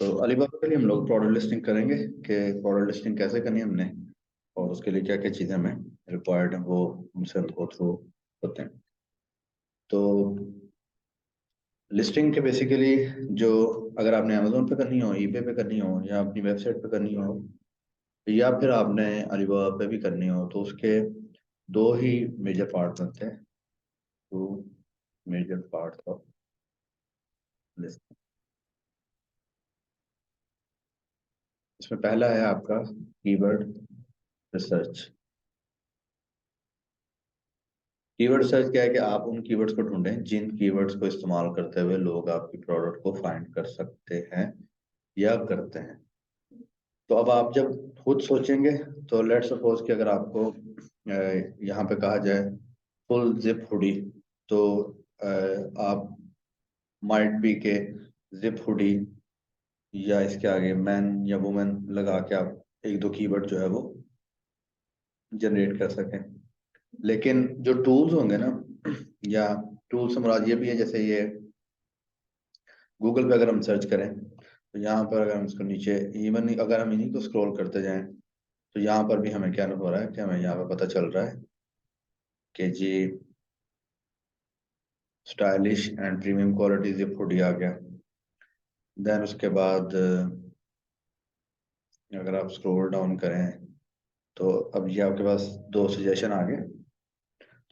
तो अलीबाबा के लिए हम लोग प्रोडक्ट लिस्टिंग करेंगे कि प्रोडक्ट लिस्टिंग कैसे करनी है हमने, और उसके लिए क्या क्या चीज़ें हमें रिक्वायर्ड हैं वो हमसे हमको थ्रू होते हैं। तो लिस्टिंग के बेसिकली जो, अगर आपने अमेजोन पे करनी हो, ईबे पे करनी हो, या अपनी वेबसाइट पे करनी हो, या फिर आपने अलीबाबा पे भी करनी हो, तो उसके दो ही मेजर पार्ट बनते हैं। Two major part of listing. इसमें पहला है आपका कीवर्ड रिसर्च। कीवर्ड सर्च क्या है कि आप उन कीवर्ड्स को ढूंढें जिन कीवर्ड्स को इस्तेमाल करते हुए लोग आपकी प्रोडक्ट को फाइंड कर सकते हैं या करते हैं। तो अब आप जब खुद सोचेंगे, तो लेट सपोज कि अगर आपको यहाँ पे कहा जाए फुल जिप हुडी, तो आप माइट बी के जिप हुडी या इसके आगे मैन या वुमेन लगा के आप एक दो कीवर्ड जो है वो जनरेट कर सकें। लेकिन जो टूल्स होंगे ना, या टूल से मुराद ये भी है, जैसे ये गूगल पे अगर हम सर्च करें, तो यहाँ पर अगर हम इसको नीचे, इवन अगर हम इन्हीं को स्क्रॉल करते जाएं, तो यहाँ पर भी हमें क्या हो रहा है कि हमें यहाँ पर पता चल रहा है कि जी stylish and premium quality zip hoodie आ गया। देन उसके बाद अगर आप स्क्रॉल डाउन करें, तो अब ये आपके पास दो सजेशन आ गए।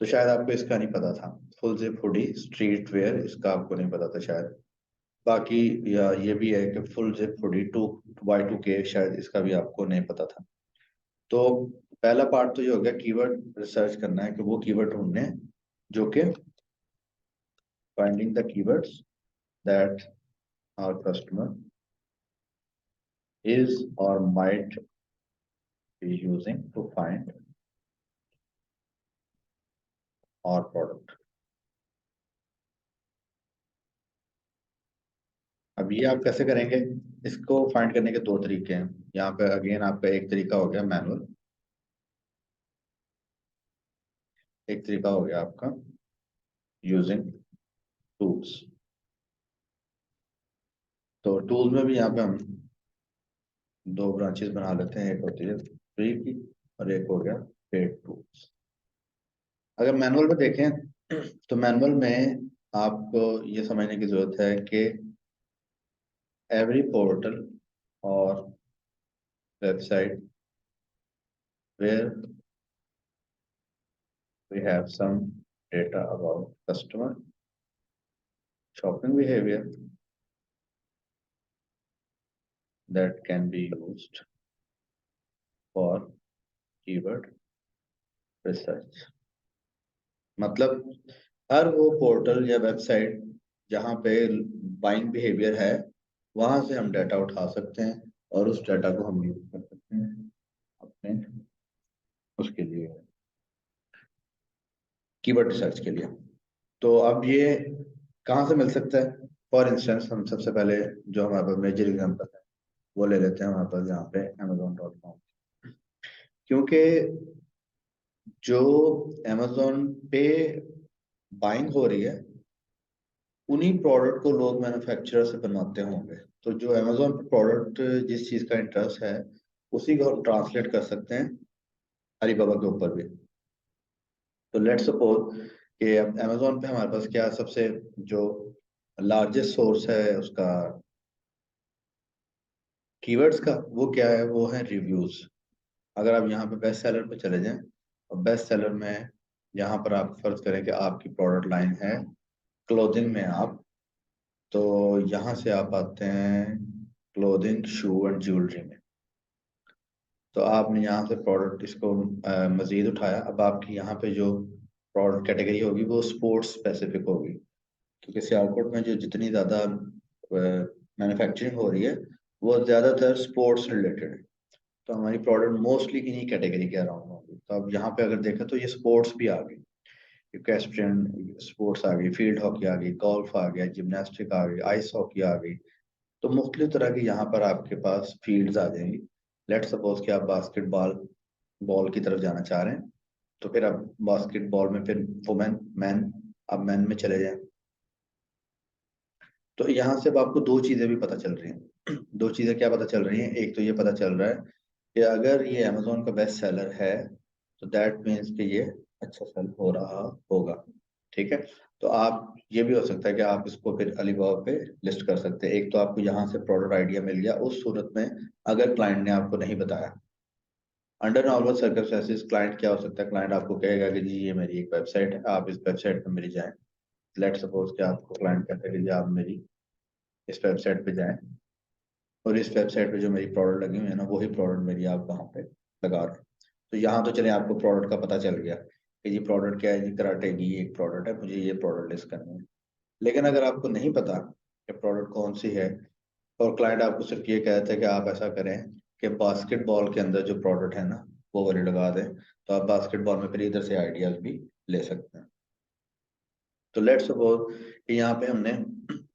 तो शायद आपको इसका नहीं पता था, full zip hoodie street wear, इसका आपको नहीं पता था शायद। बाकी या ये भी है कि फुल जिप हुडी Y2K, शायद इसका भी आपको नहीं पता था। तो पहला पार्ट तो ये हो गया, कीवर्ड रिसर्च करना है कि वो कीवर्ड ढूंढने हैं जो कि finding the keywords that our customer is और might be using to find our product. अब ये आप कैसे करेंगे? इसको फाइंड करने के दो तरीके हैं। यहाँ पे अगेन आपका एक तरीका हो गया मैनुअल, एक तरीका हो गया आपका यूजिंग टूल्स। तो टूल्स में भी यहाँ पे हम दो ब्रांचेस बना लेते हैं, एक होती है फ्री की और एक हो गया पेड टूल्स। अगर मैनुअल में देखें, तो मैनुअल में आपको ये समझने की जरूरत है कि एवरी पोर्टल और website where we have some data about customer shopping behavior that can be used for keyword research। मतलब हर वो पोर्टल या वेबसाइट जहाँ पे बाइंग बिहेवियर है, वहां से हम डाटा उठा सकते हैं और उस डाटा को हम यूज कर सकते हैं अपने उसके लिए, कीवर्ड रिसर्च के लिए। तो अब ये कहाँ से मिल सकता है? फॉर इंस्टेंस हम सबसे पहले जो हमारे पास मेजर एग्जाम्पल है वो ले लेते हैं हमारे पास यहाँ पे Amazon.com। क्योंकि जो Amazon पे बाइंग हो रही है, उन्हीं प्रोडक्ट को लोग मैन्युफैक्चरर से बनवाते होंगे। तो जो अमेजोन पे प्रोडक्ट जिस चीज का इंटरेस्ट है, उसी को हम ट्रांसलेट कर सकते हैं अलीबाबा के ऊपर भी। तो लेट्स सपोज कि अब अमेजोन पे हमारे पास क्या सबसे जो लार्जेस्ट सोर्स है उसका कीवर्ड्स का, वो क्या है? वो है रिव्यूज। अगर आप यहाँ पे बेस्ट सेलर पे चले जाएं, और बेस्ट सेलर में यहाँ पर आप फर्ज करें कि आपकी प्रोडक्ट लाइन है क्लोथिंग में, आप तो यहाँ से आप आते हैं क्लोथिंग शू एंड ज्वेलरी में। तो आपने यहाँ से प्रोडक्ट इसको मजीद उठाया। अब आपकी यहाँ पे जो प्रोडक्ट कैटेगरी होगी वो स्पोर्ट्स स्पेसिफिक होगी, क्योंकि सियालकोट में जो जितनी ज़्यादा मैन्युफैक्चरिंग हो रही है वो ज़्यादातर स्पोर्ट्स रिलेटेड है। तो हमारी प्रोडक्ट मोस्टली इन्हीं कैटेगरी के अराउंड होगी। तो अब यहाँ पे अगर देखें तो ये स्पोर्ट्स भी आ गई, इक्वेस्ट्रियन स्पोर्ट्स आ गई, फील्ड हॉकी आ गई, गोल्फ आ गया, जिमनास्टिक आ गई, आइस हॉकी आ गई। तो मुख्तलिफ तरह की यहाँ पर आपके पास फील्ड्स आ जाएंगी। लेट सपोज कि आप बास्केटबॉल बॉल की तरफ जाना चाह रहे हैं, तो फिर आप बास्केटबॉल में फिर वुमेन मैन, अब मैन में चले जाएं। तो यहाँ से अब आपको दो चीजें भी पता चल रही हैं। दो चीजें क्या पता चल रही हैं? एक तो ये पता चल रहा है कि अगर ये अमेजोन का बेस्ट सेलर है तो दैट मीन्स कि ये अच्छा सेल हो रहा होगा। ठीक है। तो आप ये भी हो सकता है कि आप इसको फिर अलीबाबा पे लिस्ट कर सकते हैं। एक तो आपको यहाँ से प्रोडक्ट आइडिया मिल गया उस सूरत में अगर क्लाइंट ने आपको नहीं बताया। अंडर नॉर्मल सर्कमस्टेंसेस क्लाइंट क्या हो सकता है? क्लाइंट आपको कहेगा कि जी ये मेरी एक वेबसाइट है, आप इस वेबसाइट पे मेरी जाएं। लेट सपोज कि आपको क्लाइंट कहता है कि जी आप मेरी इस वेबसाइट पे जाएं और इस वेबसाइट पे जो मेरी प्रोडक्ट लगी हुई है ना वही प्रोडक्ट मेरी आप वहाँ पे लगा रहे हैं। तो यहाँ तो चले आपको प्रोडक्ट का पता चल गया कि ये प्रोडक्ट क्या है, जी कराटे की एक प्रोडक्ट है, मुझे ये प्रोडक्ट लिस्ट करनी है। लेकिन अगर आपको नहीं पता कि प्रोडक्ट कौन सी है और क्लाइंट आपको सिर्फ ये कहते हैं कि आप ऐसा करें कि बास्केटबॉल के अंदर जो प्रोडक्ट है ना वो वाली लगा दें, तो आप बास्केटबॉल में फिर इधर से आइडियाज भी ले सकते हैं। तो लेट्स सपोज कि यहाँ पे हम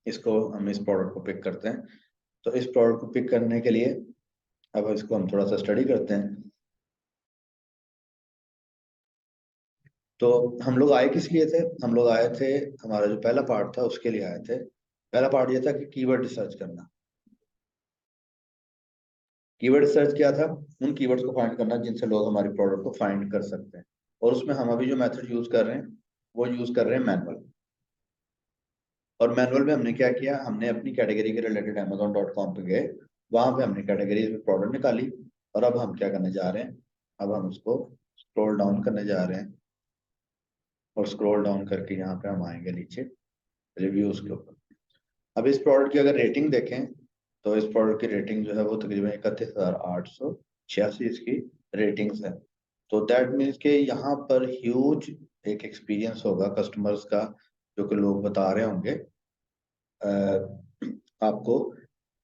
इस प्रोडक्ट को पिक करते हैं। तो इस प्रोडक्ट को पिक करने के लिए अब इसको हम थोड़ा सा स्टडी करते हैं। तो हम लोग आए किस लिए थे? हम लोग आए थे, हमारा जो पहला पार्ट था उसके लिए आए थे। पहला पार्ट ये था कि कीवर्ड रिसर्च करना। कीवर्ड रिसर्च क्या था? उन कीवर्ड्स को फाइंड करना जिनसे लोग हमारी प्रोडक्ट को फाइंड कर सकते हैं। और उसमें हम अभी जो मेथड यूज कर रहे हैं वो यूज कर रहे हैं मैनुअल। और मैनुअल में हमने क्या किया? हमने अपनी कैटेगरी के रिलेटेड amazon.com पे गए, वहां पे हमने कैटेगरीज में प्रोडक्ट निकाली। और अब हम क्या करने जा रहे हैं? अब हम उसको स्क्रॉल डाउन करने जा रहे हैं और स्क्रॉल डाउन करके यहाँ पे हम आएंगे नीचे रिव्यूज के ऊपर। अब इस प्रोडक्ट की अगर रेटिंग देखें तो इस प्रोडक्ट की रेटिंग जो है वो तकरीबन 31,886 इसकी रेटिंग्स है। तो दैट मीन्स कि यहाँ पर ह्यूज एक एक्सपीरियंस होगा कस्टमर्स का, जो कि लोग बता रहे होंगे आपको,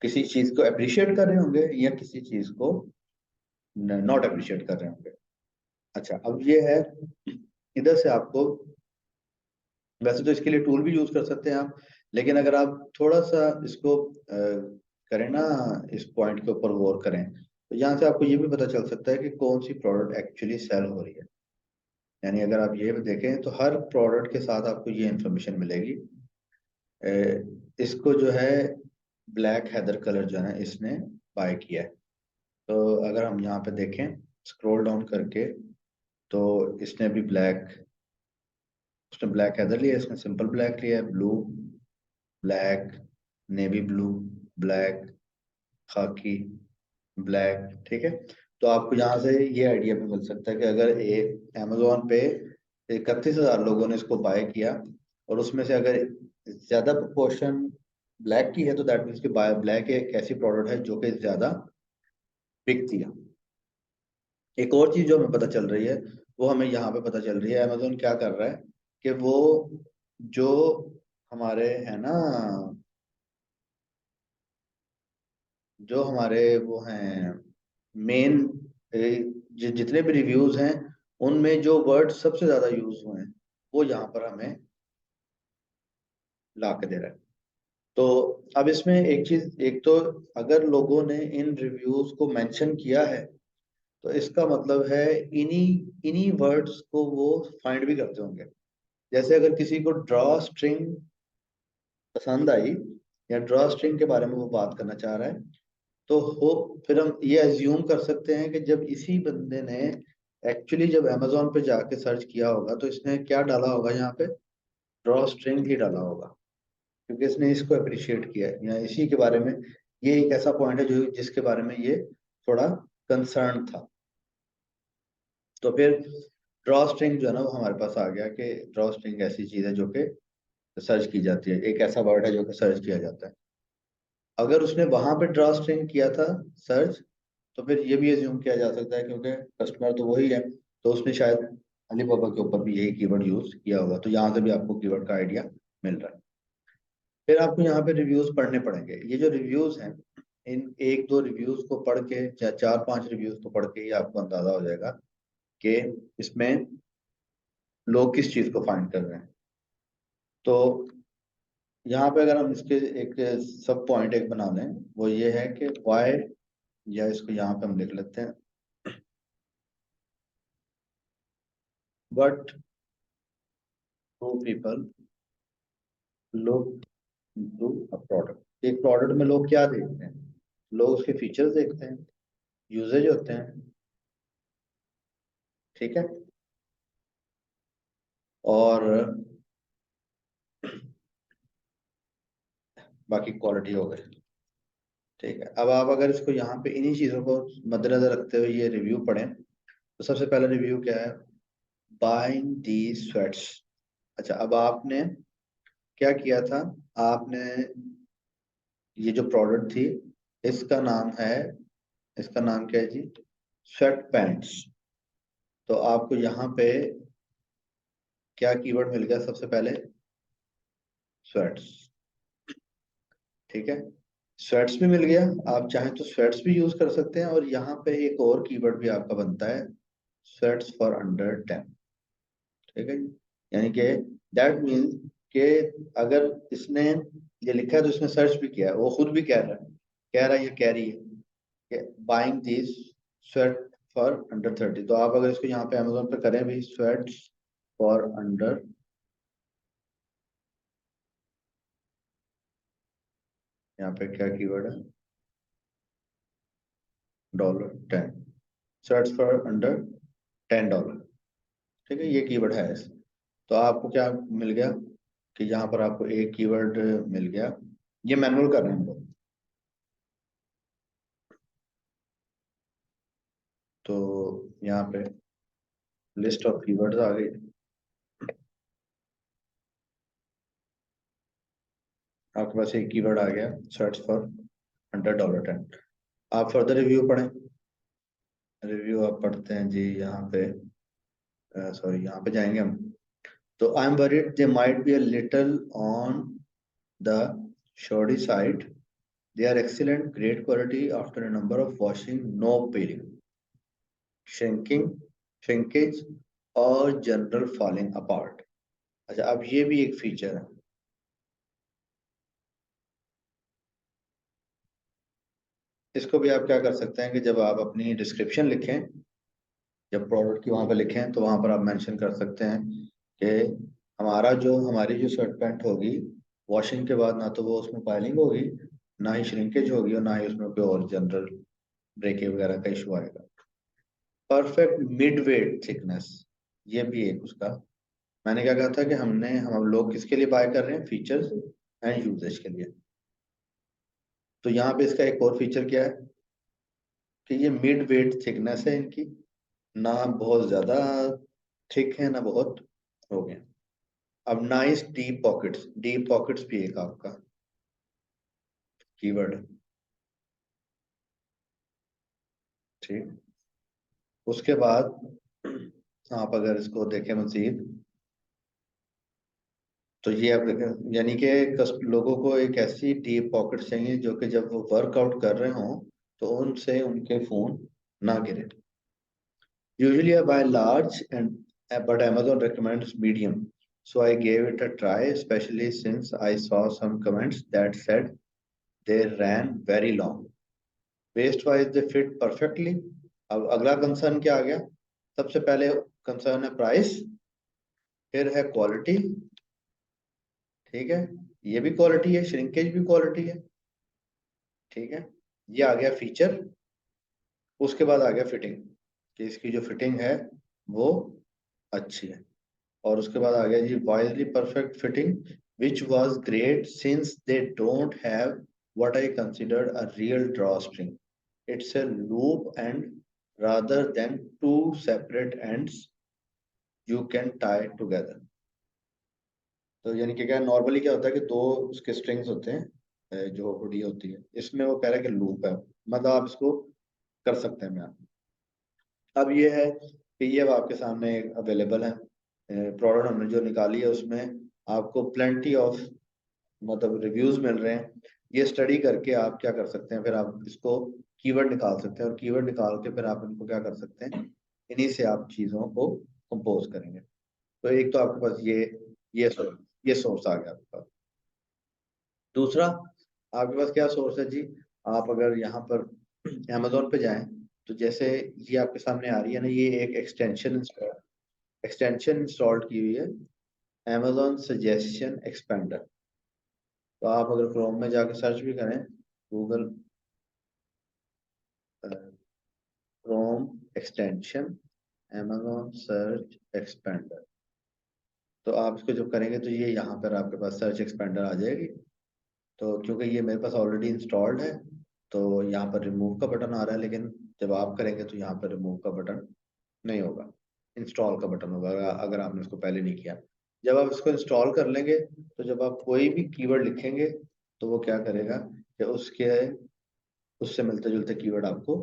किसी चीज को अप्रिशिएट कर रहे होंगे या किसी चीज को नॉट अप्रिशिएट कर रहे होंगे। अच्छा, अब ये है इधर से आपको, वैसे तो इसके लिए टूल भी यूज कर सकते हैं आप, लेकिन अगर आप थोड़ा सा इसको करें ना, इस पॉइंट के ऊपर गौर करें, तो यहाँ से आपको ये भी पता चल सकता है कि कौन सी प्रोडक्ट एक्चुअली सेल हो रही है। यानी अगर आप ये देखें तो हर प्रोडक्ट के साथ आपको ये इंफॉर्मेशन मिलेगी। अ, इसको जो है ब्लैक हेदर कलर जो है ना इसने बाय किया है। तो अगर हम यहाँ पे देखें स्क्रॉल डाउन करके, तो इसने भी ब्लैक, उसने ब्लैक हेदर लिया, इसने सिंपल ब्लैक लिया है, blue, black, navy blue, black, खाकी, ब्लैक। ठीक है। तो आपको यहाँ से ये आइडिया भी मिल सकता है कि अगर अमेजोन पे 31,000 लोगों ने इसको बाय किया और उसमें से अगर ज्यादा प्रोपोर्शन ब्लैक की है तो दैट मीन्स कि बाय ब्लैक एक ऐसी प्रोडक्ट है जो कि ज्यादा बिकती है। एक और चीज जो हमें पता चल रही है वो हमें यहाँ पे पता चल रही है, अमेजोन क्या कर रहा है कि वो जो हमारे है ना, जो हमारे वो हैं मेन, जितने भी रिव्यूज हैं उनमें जो वर्ड सबसे ज्यादा यूज हुए हैं वो यहाँ पर हमें ला के दे रहा है। तो अब इसमें एक चीज, एक तो अगर लोगों ने इन रिव्यूज को मेंशन किया है तो इसका मतलब है इन्हीं इन्हीं वर्ड्स को वो फाइंड भी करते होंगे। जैसे अगर किसी को ड्रॉ स्ट्रिंग पसंद आई या ड्रॉ स्ट्रिंग के बारे में वो बात करना चाह रहा है, तो हो फिर हम ये अज्यूम कर सकते हैं कि जब इसी बंदे ने एक्चुअली जब अमेजोन पे जाके सर्च किया होगा तो इसने क्या डाला होगा? यहाँ पे ड्रॉ स्ट्रिंग ही डाला होगा, क्योंकि इसने इसको अप्रिशिएट किया है या इसी के बारे में। ये एक ऐसा पॉइंट है जो जिसके बारे में ये थोड़ा कंसर्न था। तो फिर ड्रॉ स्ट्रिंग जो है ना वो हमारे पास आ गया कि ड्रॉ स्ट्रिंग ऐसी चीज है जो कि सर्च की जाती है, एक ऐसा वर्ड है जो कि सर्च किया जाता है। अगर उसने वहां पे ड्रॉ स्ट्रिंग किया था सर्च, तो फिर ये भी एज्यूम किया जा सकता है क्योंकि कस्टमर तो वही है, तो उसने शायद अलीबाबा के ऊपर भी यही कीवर्ड यूज किया होगा। तो यहाँ से भी आपको कीवर्ड का आइडिया मिल रहा है। फिर आपको यहाँ पे रिव्यूज पढ़ने पड़ेंगे। ये जो रिव्यूज हैं, इन एक दो रिव्यूज को पढ़ के या चार पांच रिव्यूज को पढ़ के ही आपको अंदाजा हो जाएगा कि इसमें लोग किस चीज को फाइंड कर रहे हैं। तो यहाँ पे अगर हम इसके एक सब पॉइंट एक बना लें, वो ये है कि वाई, या इसको यहाँ पे हम लिख लेते हैं, but two people look into a product. एक प्रोडक्ट में लोग क्या देखते हैं? लोग उसके फीचर्स देखते हैं, यूजेज होते हैं, ठीक है, और बाकी क्वालिटी हो गई। ठीक है, अब आप अगर इसको यहाँ पे इन्हीं चीजों को मद्देनजर रखते हुए ये रिव्यू पढ़ें, तो सबसे पहला रिव्यू क्या है? बाइंग दी स्वेट्स। अच्छा, अब आपने क्या किया था? आपने ये जो प्रोडक्ट थी, इसका नाम है, इसका नाम क्या है जी? Sweat pants. तो आपको यहाँ पे क्या कीवर्ड मिल गया सबसे पहले? स्वेट्स। ठीक है, स्वेट्स भी मिल गया। आप चाहें तो स्वेट्स भी यूज कर सकते हैं, और यहाँ पे एक और कीवर्ड भी आपका बनता है, स्वेट्स फॉर अंडर 10। ठीक है जी, यानी कि दैट मीन्स कि अगर इसने ये लिखा है तो इसने सर्च भी किया है, वो खुद भी कह रहा है या कह रही है कि buying this sweat for under 30। तो आप अगर इसको यहाँ पे अमेजोन पे करें भी, स्वेट्स फॉर अंडर, यहाँ पे क्या कीवर्ड है? $10, स्वेट्स फॉर अंडर $10। ठीक है, ये कीवर्ड है इस। तो आपको क्या मिल गया कि यहाँ पर आपको एक कीवर्ड मिल गया। ये मैनुअल कर रहे हैं हम लोग, तो यहाँ पे लिस्ट ऑफ कीवर्ड्स आ गई। आपके पास एक कीवर्ड आ गया, सर्च फॉर $100 10। आप फर्दर रिव्यू पढ़ें। रिव्यू आप पढ़ते हैं जी यहाँ पे, सॉरी यहाँ पे जाएंगे हम। तो I am worried they might be a little on the shorty side, they are excellent, great quality after a number of washing, no peeling, shrinking, shrinkage और जनरल फॉलिंग अपार्ट। अच्छा, अब ये भी एक फीचर है। इसको भी आप क्या कर सकते हैं कि जब आप अपनी डिस्क्रिप्शन लिखें, जब प्रोडक्ट की वहां पर लिखें, तो वहां पर आप मेंशन कर सकते हैं कि हमारी जो शर्ट पैंट होगी, वॉशिंग के बाद ना तो वो उसमें पाइलिंग होगी, ना ही श्रिंकेज होगी, और ना ही उसमें कोई और जनरल ब्रेकेज वगैरह का इशू आएगा। परफेक्ट मिड वेट थिकनेस, ये भी एक उसका। मैंने क्या कहा था कि हम लोग किसके लिए बाय कर रहे हैं? फीचर्स एंड यूजेज के लिए। तो यहाँ पे इसका एक और फीचर क्या है कि ये मिड वेट थिकनेस है इनकी, ना बहुत ज्यादा थिक है ना बहुत हो गया। अब nice deep pockets, deep pockets भी एक आपका कीवर्ड है। ठीक, उसके बाद आप अगर इसको देखें मजीद, तो ये आप देखें, यानी कि लोगों को एक ऐसी डीप पॉकेट चाहिए जो कि जब वो वर्कआउट कर रहे हों तो उनसे उनके फोन ना गिरे। Usually I buy large, and but Amazon recommends medium. So I gave it a try, especially since I saw some comments that said they ran very long. Waist wise they fit perfectly. अब अगला concern क्या आ गया? सबसे पहले concern है price, फिर है quality. ठीक है, ये भी क्वालिटी है, श्रिंकेज भी क्वालिटी है। ठीक है, ये आ गया फीचर। उसके बाद आ गया फिटिंग, कि इसकी जो फिटिंग है वो अच्छी है। और उसके बाद आ गया जी wisely perfect fitting, which was great since they don't have what I considered a real draw spring, it's a loop and rather than two separate ends you can tie together। तो यानी कि क्या, नॉर्मली क्या होता है कि दो उसके स्ट्रिंग्स होते हैं, जो हुडी होती है, इसमें वो कह रहा है कि लूप है, मतलब आप इसको कर सकते हैं। मैं अब ये है कि ये अब आपके सामने अवेलेबल है, प्रोडक्ट हमने जो निकाली है उसमें आपको प्लेंटी ऑफ मतलब रिव्यूज मिल रहे हैं। ये स्टडी करके आप क्या कर सकते हैं, फिर आप इसको कीवर्ड निकाल सकते हैं, और कीवर्ड निकाल के फिर आप इनको क्या कर सकते हैं, इन्हीं से आप चीजों को कंपोज करेंगे। तो एक तो आपके पास ये सोर्स ये सोर्स आ गया आपके पास। दूसरा आपके पास क्या सोर्स है जी? आप अगर यहाँ पर अमेजोन पे जाएं, तो जैसे ये आपके सामने आ रही है ना, ये एक एक्सटेंशन इंस्टॉल की हुई है, Amazon सजेशन एक्सपेंडर। तो आप अगर क्रोम में जाके सर्च भी करें Google Chrome extension amazon search expander, तो आप इसको जब करेंगे तो ये यहाँ पर आपके पास सर्च एक्सपेंडर आ जाएगी। तो क्योंकि ये मेरे पास ऑलरेडी इंस्टॉल्ड है तो यहाँ पर रिमूव का बटन आ रहा है, लेकिन जब आप करेंगे तो यहाँ पर रिमूव का बटन नहीं होगा, इंस्टॉल का बटन होगा अगर आपने इसको पहले नहीं किया। जब आप इसको इंस्टॉल कर लेंगे तो जब आप कोई भी कीवर्ड लिखेंगे तो वो क्या करेगा कि उसके उससे मिलते जुलते कीवर्ड आपको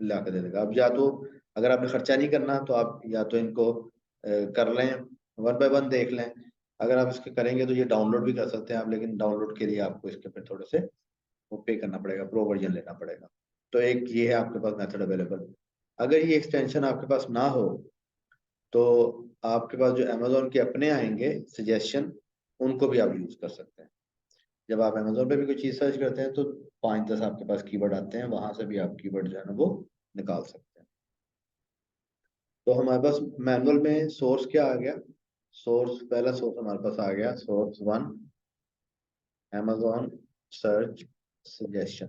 ला के दे देगा। अब या तो अगर आपने खर्चा नहीं करना तो आप या तो इनको कर लें, वन बाय वन देख लें। अगर आप इसके करेंगे तो ये डाउनलोड भी कर सकते हैं आप, लेकिन डाउनलोड के लिए आपको इसके पे थोड़े से वो पे करना पड़ेगा, प्रो वर्जन लेना पड़ेगा। तो एक ये है आपके पास मेथड अवेलेबल। अगर ये एक्सटेंशन आपके पास ना हो तो आपके पास जो अमेजोन के अपने आएंगे सजेशन, उनको भी आप यूज कर सकते हैं। जब आप अमेजोन पे भी कोई चीज सर्च करते हैं तो 5-10 आपके पास कीवर्ड आते हैं, वहां से भी आप कीवर्ड जो है ना वो निकाल सकते हैं। तो हमारे पास मैनुअल में सोर्स क्या आ गया, सोर्स पहला सोर्स हमारे पास आ गया, source one amazon search suggestion.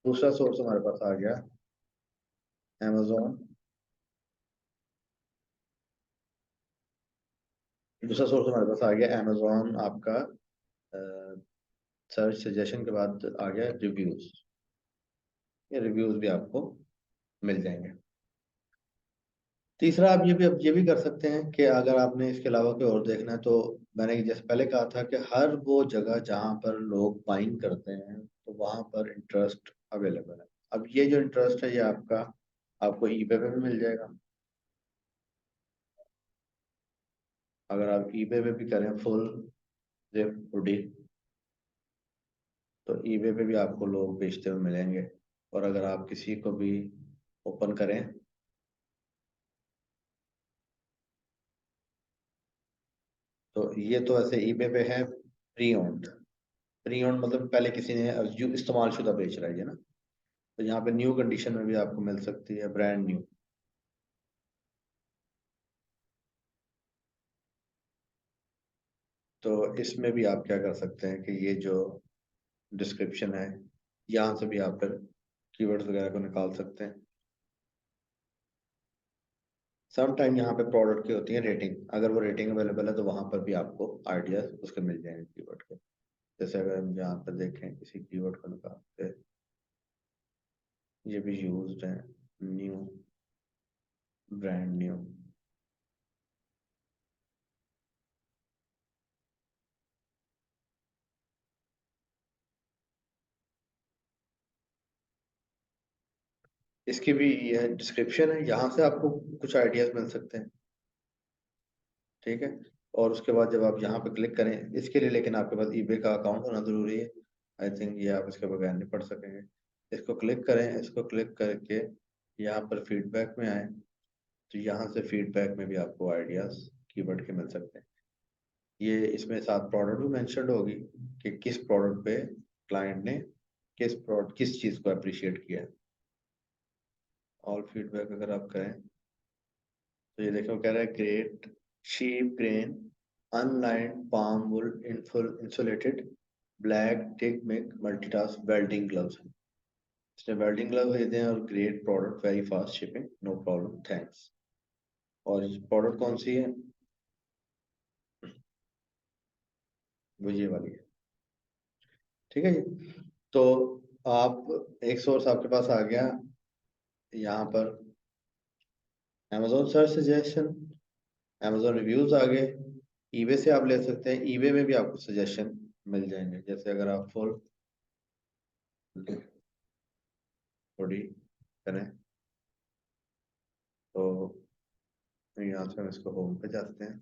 दूसरा सोर्स हमारे पास आ गया amazon, दूसरा सोर्स हमारे पास आ गया amazon आपका सर्च सजेशन के बाद आ गया रिव्यूज। ये रिव्यूज भी आपको मिल जाएंगे। तीसरा आप ये भी कर सकते हैं कि अगर आपने इसके अलावा कोई और देखना है तो मैंने जैसे पहले कहा था कि हर वो जगह जहाँ पर लोग बाइंग करते हैं तो वहां पर इंटरेस्ट अवेलेबल है। अब ये जो इंटरेस्ट है ये आपका आपको ईबे पे भी मिल जाएगा। अगर आप ईबे पे भी करें फुल जिप हुडी तो ईबे पे भी आपको लोग बेचते हुए मिलेंगे। और अगर आप किसी को भी ओपन करें तो ये तो ऐसे ईबे पे है प्री ओन्ड। प्री ओन्ड मतलब पहले किसी ने इस्तेमाल शुदा बेच रहा है ये ना। तो यहाँ पे न्यू कंडीशन में भी आपको मिल सकती है ब्रांड न्यू। तो इसमें भी आप क्या कर सकते हैं कि ये जो डिस्क्रिप्शन है यहाँ से भी आप फिर कीवर्ड्स वगैरह को निकाल सकते हैं। सम टाइम यहाँ पे प्रोडक्ट की होती है रेटिंग, अगर वो रेटिंग अवेलेबल है तो वहां पर भी आपको आइडियाज उसके मिल जाएंगे कीवर्ड के। जैसे अगर हम यहाँ पर देखें किसी कीवर्ड को निकाल के, ये भी यूज्ड है न्यू, ब्रांड न्यू। इसकी भी ये डिस्क्रिप्शन है, यहाँ से आपको कुछ आइडियाज मिल सकते हैं। ठीक है। और उसके बाद जब आप यहाँ पे क्लिक करें इसके लिए, लेकिन आपके पास ईबे का अकाउंट होना जरूरी है। आई थिंक ये आप इसके बगैर नहीं पढ़ सकेंगे। इसको क्लिक करें, इसको क्लिक करके यहाँ पर फीडबैक में आए तो यहाँ से फीडबैक में भी आपको आइडियाज कीवर्ड के मिल सकते हैं। ये इसमें साथ प्रोडक्ट भी मेंशन्ड होगी कि किस प्रोडक्ट पे क्लाइंट ने किस चीज को अप्रिशिएट किया है। ऑल फीडबैक अगर आप करें तो ये देखो कह रहा है great sheep grain unlined palm wool insulated black tick mick multitask welding gloves. इसने वेल्डिंग ग्लव भेजे हैं और great product very fast shipping no problem thanks. और प्रोडक्ट कौन सी है, वो ये वाली है। ठीक है जी। तो आप एक सोर्स आपके पास आ गया यहाँ पर amazon search suggestion, amazon reviews आ गए। ईबे से आप ले सकते हैं, ईबे में भी आपको सजेशन मिल जाएंगे। जैसे अगर आप फुल थोड़ी करें तो यहाँ से हम इसको होम पे जाते हैं।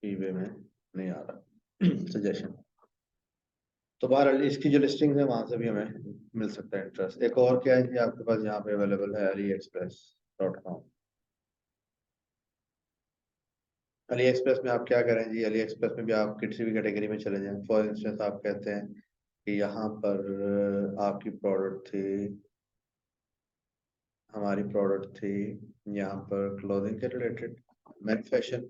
ईबे में नहीं आ रहा सजेशन। तो बहरहाल इसकी जो लिस्टिंग है वहां से भी हमें मिल सकता है इंटरेस्ट। एक और क्या है कि आपके पास यहाँ पे अवेलेबल है Ali express .com। Ali express में आप क्या करें जी, अली एक्सप्रेस में भी आप किसी भी कैटेगरी में चले जाएं। फॉर इंस्टेंस आप कहते हैं कि यहाँ पर आपकी प्रोडक्ट थी, हमारी प्रोडक्ट थी यहाँ पर क्लोथिंग के रिलेटेड, मेन फैशन।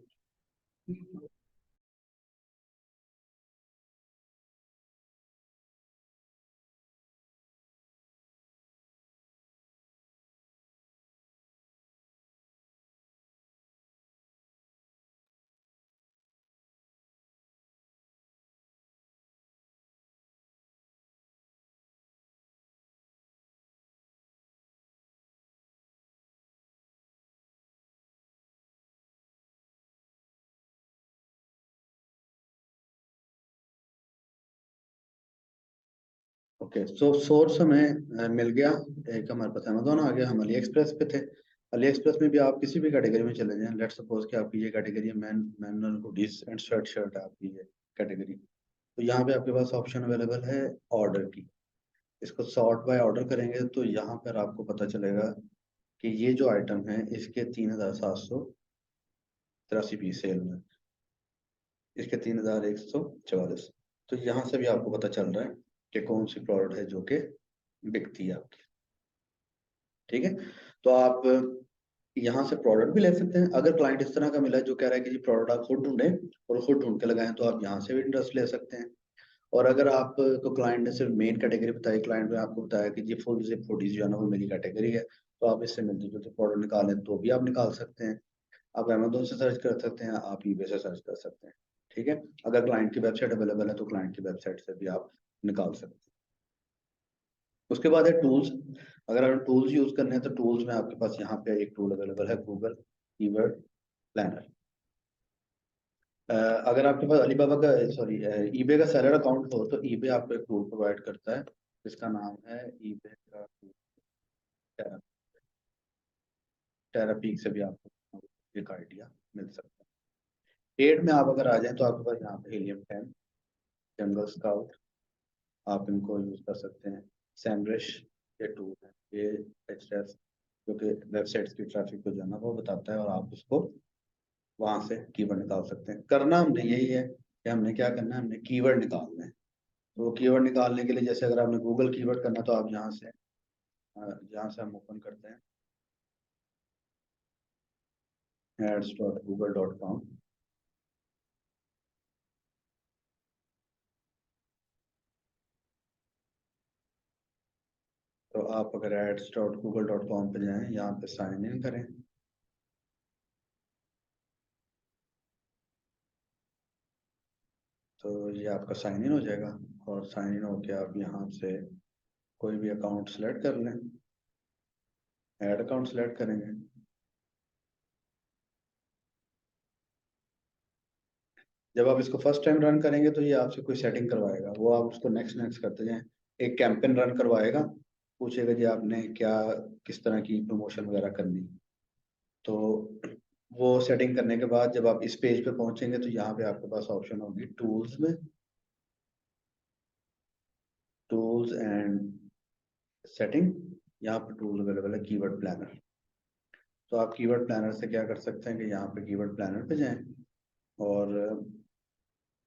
ओके, सो सोर्स हमें मिल गया। एक हमारे पास अमेजोन आ गया, हम अली एक्सप्रेस पे थे। अली एक्सप्रेस में भी आप किसी भी कैटेगरी में चले जाएं। लेट्स सपोज कि आपकी ये कैटेगरी है manual hoodies and sweat shirt है आपकी ये कैटेगरी। तो यहाँ पे आपके पास ऑप्शन अवेलेबल है ऑर्डर की। इसको सॉर्ट बाय ऑर्डर करेंगे तो यहाँ पर आपको पता चलेगा कि ये जो आइटम है इसके 3783 पीस सेल में, इसके 3144। तो यहाँ से भी आपको पता चल रहा है कि कौन सी प्रोडक्ट है जो कि बिकती है आपकी। ठीक है, तो आप यहाँ से प्रोडक्ट भी ले सकते हैं। अगर क्लाइंट इस तरह का मिला है जो कह रहा है कि जी प्रोडक्ट आप खुद ढूंढें और खुद ढूंढ के लगाएं, तो आप यहाँ से भी इंटरेस्ट ले सकते हैं। और अगर आप तो क्लाइंट ने सिर्फ मेन कैटेगरी बताई, क्लाइंट ने आपको बताया कि जी फुल जिप हुडीज जो है ना वो मेरी कैटेगरी है, तो आप इससे मिलते जुलते प्रोडक्ट निकालें तो भी आप निकाल सकते हैं। आप अमेजोन से सर्च कर सकते हैं, आप ईबे से सर्च कर सकते हैं। ठीक है, अगर क्लाइंट की वेबसाइट अवेलेबल है तो क्लाइंट की वेबसाइट से भी आप निकाल सकते हैं। उसके बाद है टूल्स। अगर आप टूल्स यूज करने हैं तो टूल्स में आपके पास यहाँ पे एक टूल अवेलेबल है, गूगल कीवर्ड प्लानर। अगर आपके पास अलीबाबा का सॉरी ईबे का सेलर अकाउंट हो तो ईबे आपको एक टूल प्रोवाइड करता है जिसका नाम है ईबे का टेरापीक से भी आपको एक आइडिया मिल सकता है। पेड में आप अगर आ जाए तो आपके पास यहाँ पे हीलियम 10, जंगल स्काउट, आप इनको यूज कर सकते हैं। सैमरश ये टूल है, ये एचरेफ जो कि वेबसाइट्स की ट्रैफिक को जो है ना वो बताता है, और आप उसको वहां से कीवर्ड निकाल सकते हैं। करना हमने यही है कि हमने क्या करना है, हमने कीवर्ड निकालना है। तो वो कीवर्ड निकालने के लिए जैसे अगर आपने गूगल कीवर्ड करना तो आप यहाँ से हम ओपन करते हैं ads.google.com। तो आप अगर ads.google.com पे जाएं, यहाँ पे साइन इन करें। तो ये आपका साइन इन हो जाएगा, और साइन इन होके आप यहाँ से कोई भी अकाउंट सेलेक्ट कर लें, ऐड अकाउंट सेलेक्ट करेंगे। जब आप इसको फर्स्ट टाइम रन करेंगे तो ये आपसे कोई सेटिंग करवाएगा, वो आप उसको नेक्स्ट नेक्स्ट करते जाएं। एक कैंपेन रन करवाएगा, पूछेगा जी आपने क्या किस तरह की प्रमोशन वगैरह करनी। तो वो सेटिंग करने के बाद जब आप इस पेज पे पहुंचेंगे तो यहाँ पे आपके पास ऑप्शन होगी टूल्स में, टूल्स एंड सेटिंग। यहाँ पे टूल अवेलेबल है कीवर्ड प्लानर। तो आप कीवर्ड प्लानर से क्या कर सकते हैं कि यहाँ पे कीवर्ड प्लानर पे जाएं, और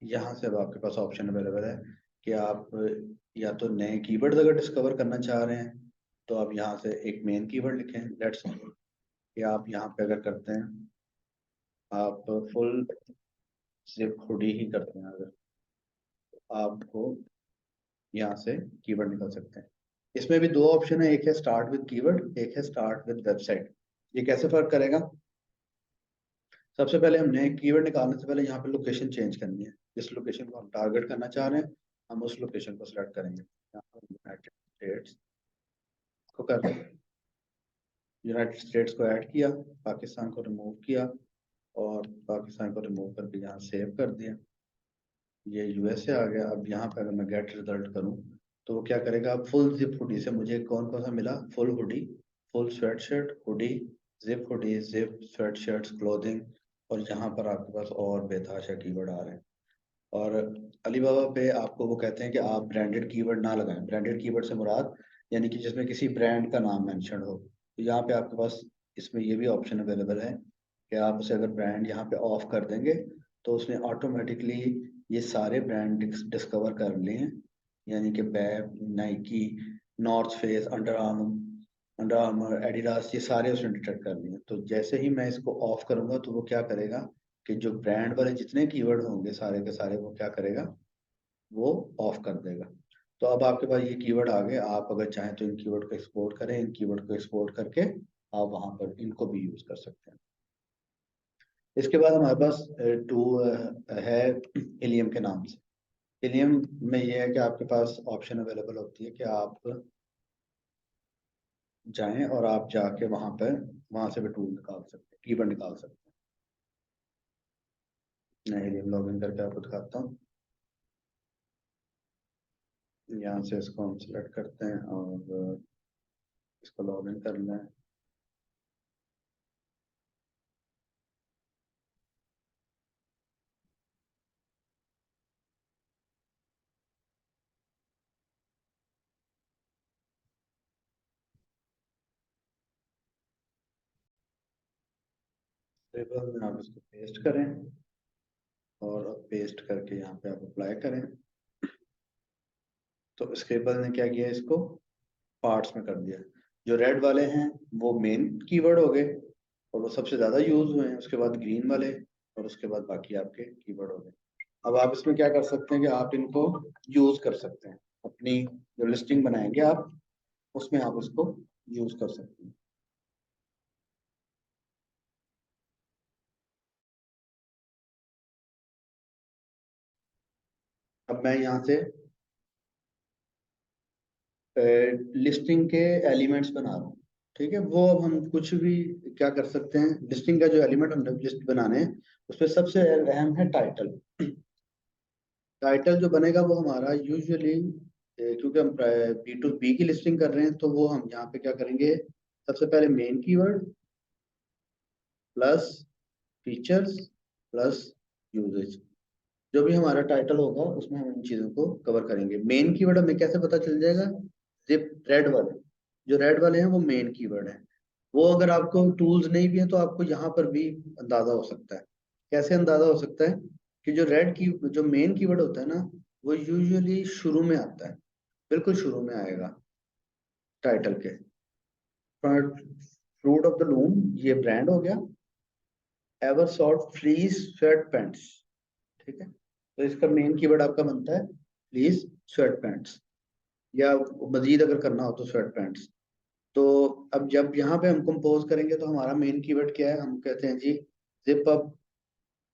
यहाँ से अब आपके पास ऑप्शन अवेलेबल है कि आप या तो नए कीवर्ड अगर डिस्कवर करना चाह रहे हैं तो आप यहाँ से एक मेन कीवर्ड लिखें। लेट्स कि आप यहाँ पे अगर करते हैं, आप फुल सिर्फ हुडी ही करते हैं अगर, आपको यहाँ से कीवर्ड निकल सकते हैं। इसमें भी दो ऑप्शन है, एक है स्टार्ट विद कीवर्ड, एक है स्टार्ट विद वेबसाइट। ये कैसे फर्क करेगा? सबसे पहले हमने कीवर्ड निकालने से पहले यहाँ पे लोकेशन चेंज करनी है। जिस लोकेशन को हम टारगेट करना चाह रहे हैं हम उस लोकेशन को सिलेक्ट करेंगे। यहाँ पर यूनाइटेड स्टेट्स को कर यूनाइटेड स्टेट्स को ऐड किया, पाकिस्तान को रिमूव किया, और पाकिस्तान को रिमूव करके यहाँ सेव कर दिया। ये यूएसए आ गया। अब यहाँ पे अगर मैं गेट रिजल्ट करूँ तो वो क्या करेगा, फुल जिप हुडी से मुझे कौन कौन सा मिला, full hoodie, full sweat shirt, hoodie, zip sweat shirts, clothing, और यहाँ पर आपके पास और बेतहाशा कीवर्ड आ रहे हैं। और अलीबाबा पे आपको वो कहते हैं कि आप ब्रांडेड कीवर्ड ना लगाएं। ब्रांडेड कीवर्ड से मुराद यानी कि जिसमें किसी ब्रांड का नाम मेंशन हो। तो यहाँ पे आपके पास इसमें ये भी ऑप्शन अवेलेबल है कि आप उसे अगर ब्रांड यहाँ पे ऑफ कर देंगे तो उसने ऑटोमेटिकली ये सारे ब्रांड डिस्कवर कर लिए हैं, यानी कि bap, Nike, north face, under armour, Adidas, ये सारे उसने डिटेक्ट कर लिए हैं। तो जैसे ही मैं इसको ऑफ करूंगा तो वो क्या करेगा कि जो ब्रांड वाले जितने कीवर्ड होंगे सारे के सारे वो क्या करेगा, वो ऑफ कर देगा। तो अब आपके पास ये कीवर्ड आ गए, आप अगर चाहें तो इन कीवर्ड को एक्सपोर्ट करें, इन कीवर्ड को एक्सपोर्ट करके आप वहां पर इनको भी यूज कर सकते हैं। इसके बाद हमारे पास टूल है इलियम के नाम से। इलियम में ये है कि आपके पास ऑप्शन अवेलेबल होती है कि आप जाएं और आप जाके वहां से भी टूल निकाल सकते हैं, कीवर्ड निकाल सकते हैं। मैं इलियम लॉगिन करके आपको दिखाता हूँ। यहाँ से इसको हम सिलेक्ट करते हैं और इसको लॉगिन कर लें। टेबल में आप इसको पेस्ट करें और अब पेस्ट करके यहाँ पे आप अप्लाई करें। तो स्क्रिबल ने क्या किया, इसको पार्ट्स में कर दिया। जो रेड वाले हैं वो मेन कीवर्ड हो गए और वो सबसे ज्यादा यूज हुए हैं, उसके बाद ग्रीन वाले और उसके बाद बाकी आपके कीवर्ड हो गए। अब आप इसमें क्या कर सकते हैं कि आप इनको यूज कर सकते हैं, अपनी जो लिस्टिंग बनाएंगे आप उसमें आप उसको यूज कर सकते हैं। अब मैं यहाँ से लिस्टिंग के एलिमेंट्स बना रहा हूँ। ठीक है, वो अब हम कुछ भी क्या कर सकते हैं, लिस्टिंग का जो एलिमेंट हमने लिस्ट बनाने हैं उसमें सबसे अहम है टाइटल। टाइटल जो बनेगा वो हमारा यूजुअली, क्योंकि हम बी टू बी की लिस्टिंग कर रहे हैं तो वो हम यहाँ पे क्या करेंगे, सबसे पहले main keyword plus features plus usages. जो भी हमारा टाइटल होगा उसमें हम इन चीजों को कवर करेंगे। मेन कीवर्ड हमें कैसे पता चल जाएगा, जिप रेड वाले, जो रेड वाले हैं वो मेन कीवर्ड है। वो अगर आपको टूल्स नहीं भी है तो आपको यहाँ पर भी अंदाजा हो सकता है। कैसे अंदाजा हो सकता है कि जो रेड की जो मेन कीवर्ड होता है ना, वो यूजुअली शुरू में आता है, बिल्कुल शुरू में आएगा टाइटल के। फ्रूट ऑफ द लूम ये ब्रांड हो गया। Ever salt fleece sweat pants, ठीक है, तो इसका मेन कीवर्ड आपका बनता है फ्लीस स्वेट पैंट्स, या मजीद अगर करना हो तो स्वेट पैंट्स। तो अब जब यहाँ पे हम कंपोज करेंगे तो हमारा मेन कीवर्ड क्या है, हम कहते हैं जी zip up,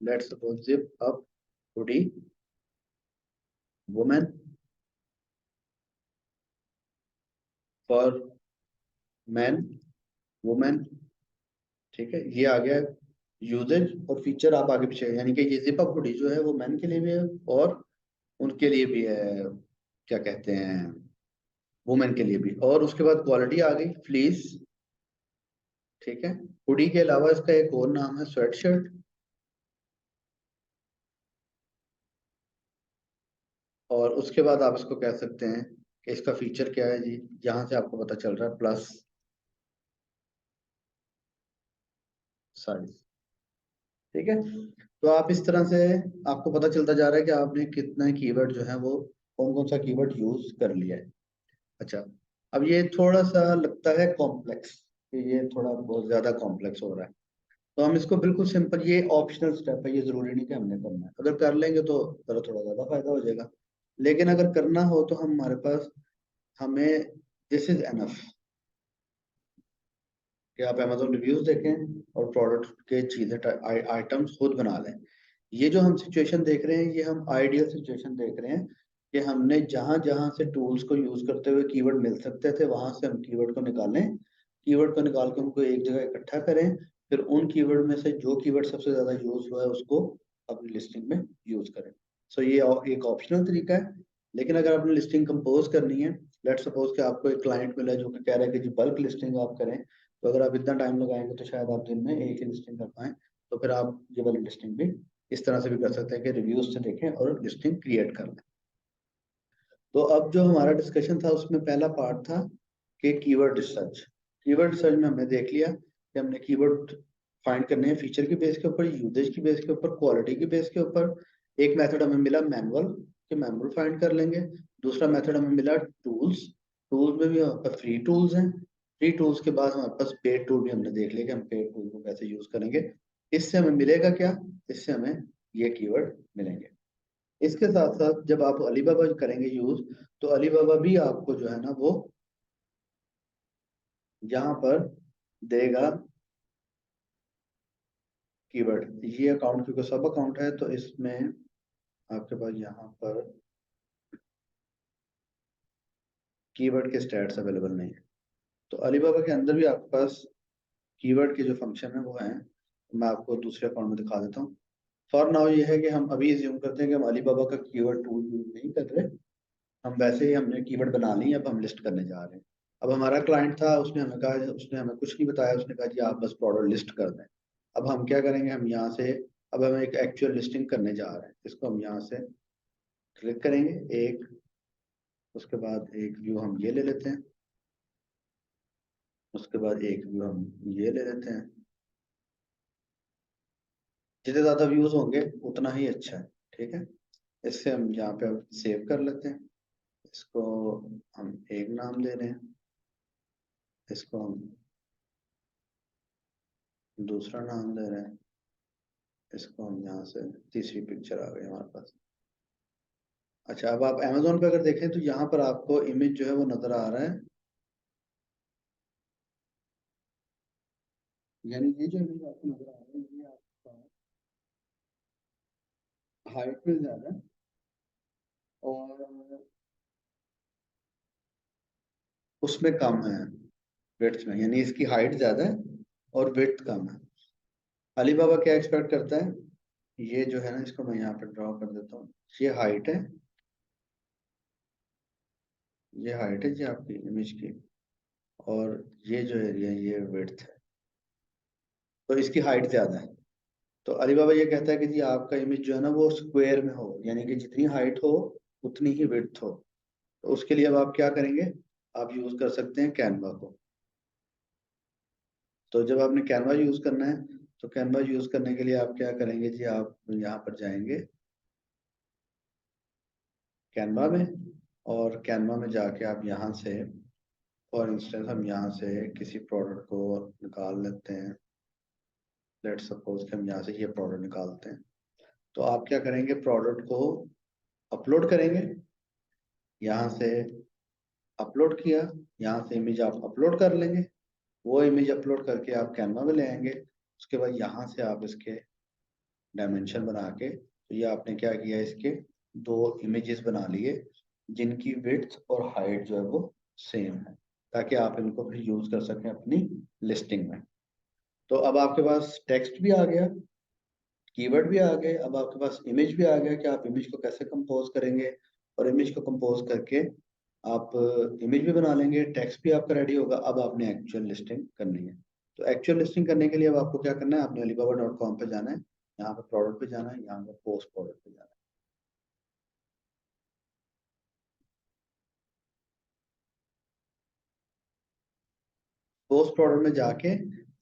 let's suppose zip up hoodie women for man women. ठीक है, ये आ गया यूजेज और फीचर आप आगे पीछे, यानी कि ये जिप अप हुडी जो है वो मैन के लिए भी है और उनके लिए भी है, क्या कहते हैं, वुमेन के लिए भी। और उसके बाद क्वालिटी आ गई फ्लीस। ठीक है, हुडी के अलावा इसका एक और नाम है स्वेट शर्ट। और उसके बाद आप इसको कह सकते हैं कि इसका फीचर क्या है जी, यहाँ से आपको पता चल रहा है प्लस साइज। ठीक है, तो आप इस तरह से आपको पता चलता जा रहा है कि आपने कितना कीवर्ड जो है वो कौन कौन सा कीवर्ड यूज कर लिया है। अच्छा, अब ये थोड़ा सा लगता है कॉम्प्लेक्स, ये थोड़ा बहुत ज्यादा कॉम्प्लेक्स हो रहा है। तो हम इसको बिल्कुल सिंपल, ये ऑप्शनल स्टेप है, ये जरूरी नहीं कि हमने करना है, अगर कर लेंगे तो जरा थोड़ा ज्यादा फायदा हो जाएगा। लेकिन अगर करना हो तो हमारे पास, हमें दिस इज एनफ कि आप Amazon रिव्यूज देखें और प्रोडक्ट के चीजें आइटम्स खुद बना लें। ये जो हम सिचुएशन देख रहे हैं ये हम आइडियल सिचुएशन देख रहे हैं कि हमने जहां जहां से टूल्स को यूज करते हुए कीवर्ड मिल सकते थे वहां से हम कीवर्ड को निकालें, कीवर्ड को निकाल के उनको एक जगह इकट्ठा करें, फिर उन कीवर्ड में से जो कीवर्ड सबसे ज्यादा यूज हुआ है उसको अपनी लिस्टिंग में यूज करें। सो ये एक ऑप्शनल तरीका है। लेकिन अगर आपने लिस्टिंग कंपोज करनी है, लेट सपोज कि आपको एक क्लाइंट मिला है जो कि कह रहा है कि जी बल्क लिस्टिंग आप करें, तो अगर आप इतना टाइम लगाएंगे तो शायद आप दिन में एक ही लिस्टिंग कर पाए। तो फिर आप ये वाली लिस्टिंग भी इस तरह से भी कर सकते हैं कि रिव्यूज से देखें और लिस्टिंग क्रिएट कर लें। तो अब जो हमारा डिस्कशन था उसमें पहला पार्ट था कि कीवर्ड रिसर्च। कीवर्ड रिसर्च में हमने देख लिया कि हमने कीवर्ड फाइंड करने हैं फीचर की बेस के ऊपर, यूजेज की बेस के ऊपर, क्वालिटी की बेस के ऊपर। एक मेथड हमें मिला मैनुअल, कि मैनुअल फाइंड कर लेंगे। दूसरा मेथड हमें मिला टूल्स, टूल्स में भी हमारे पास फ्री टूल्स हैं। फ्री टूल्स के बाद हमारे पास पेड टूल भी हमने देख लिया कि हम पेड टूल को कैसे यूज करेंगे। इससे हमें मिलेगा क्या, इससे हमें ये कीवर्ड मिलेंगे। इसके साथ साथ जब आप अलीबाबा करेंगे यूज, तो अलीबाबा भी आपको जो है ना वो यहाँ पर देगा कीवर्ड। ये अकाउंट क्योंकि सब अकाउंट है तो इसमें आपके पास यहाँ पर कीवर्ड के स्टैट्स अवेलेबल नहीं है। तो अलीबाबा के अंदर भी आपके पास कीवर्ड के जो फंक्शन है वो हैं। मैं आपको दूसरे अकाउंट में दिखा देता हूँ। फॉर नाउ ये है कि हम अभी ज्यूम करते हैं कि हम अलीबाबा का कीवर्ड टूल यूज नहीं कर रहे, हम वैसे ही हमने कीवर्ड बना ली, अब हम लिस्ट करने जा रहे हैं। अब हमारा क्लाइंट था, उसने हमें कहा, उसने हमें कुछ नहीं बताया, उसने कहा जी आप बस प्रोडक्ट लिस्ट कर दें। अब हम क्या करेंगे, हम यहाँ से अब हम एक एक्चुअल लिस्टिंग करने जा रहे हैं। इसको हम यहाँ से क्लिक करेंगे एक, उसके बाद एक व्यू हम ये ले लेते हैं, उसके बाद एक व्यू हम ये ले लेते हैं। जितने ज्यादा व्यूज होंगे उतना ही अच्छा है, ठीक है। इससे हम यहाँ पे सेव कर लेते हैं। इसको हम एक नाम दे रहे हैं, इसको हम दूसरा नाम दे रहे हैं, इसको हम यहाँ से तीसरी पिक्चर आ गई हमारे पास। अच्छा, अब आप Amazon पे अगर देखें तो यहाँ पर आपको इमेज जो है वो नजर आ रहा है, यानी ये जो इमेज आपको नजर आ रहा है ये आपका हाइट में ज्यादा है और उसमें कम है विड्थ में, यानी इसकी हाइट ज्यादा है और विड्थ कम है। अलीबाबा क्या एक्सपेक्ट करता है, ये जो है ना, इसको मैं यहाँ पे ड्रॉ कर देता हूँ। ये हाइट है, ये हाइट है जी आपकी इमेज की, और ये जो एरिया ये विड्थ है। तो इसकी हाइट ज्यादा है। तो अलीबाबा ये कहता है कि जी आपका इमेज जो है ना वो स्क्वायर में हो, यानी कि जितनी हाइट हो उतनी ही विड्थ हो। तो उसके लिए अब आप क्या करेंगे, आप यूज कर सकते हैं कैनवा को। तो जब आपने कैनवा यूज करना है, तो कैनवा यूज करने के लिए आप क्या करेंगे जी, आप यहाँ पर जाएंगे कैनवा में, और कैनवा में जाके आप यहाँ से, फॉर इंस्टेंस हम यहाँ से किसी प्रोडक्ट को निकाल लेते हैं। लेट्स सपोज कि हम यहाँ से ये प्रोडक्ट निकालते हैं। तो आप क्या करेंगे, प्रोडक्ट को अपलोड करेंगे, यहाँ से अपलोड किया, यहाँ से इमेज आप अपलोड कर लेंगे। वो इमेज अपलोड करके आप कैनवा में ले आएंगे। उसके बाद यहाँ से आप इसके डायमेंशन बना के, तो ये आपने क्या किया, इसके दो इमेजेस बना लिए जिनकी विड्थ और हाइट जो है वो सेम है, ताकि आप इनको फिर यूज कर सकें अपनी लिस्टिंग में। तो अब आपके पास टेक्स्ट भी आ गया, कीवर्ड भी आ गए, अब आपके पास इमेज भी आ गया कि आप इमेज को कैसे कंपोज करेंगे। और इमेज को कंपोज करके आप इमेज भी बना लेंगे, टेक्स्ट भी आपका रेडी होगा। अब आपने एक्चुअल लिस्टिंग करनी है। तो एक्चुअल लिस्टिंग करने के लिए अब आपको क्या करना है, आपने alibaba.com पे जाना है, यहाँ पे प्रोडक्ट पे जाना है, यहाँ पे पोस्ट प्रोडक्ट पे जाना है। पोस्ट प्रोडक्ट में जाके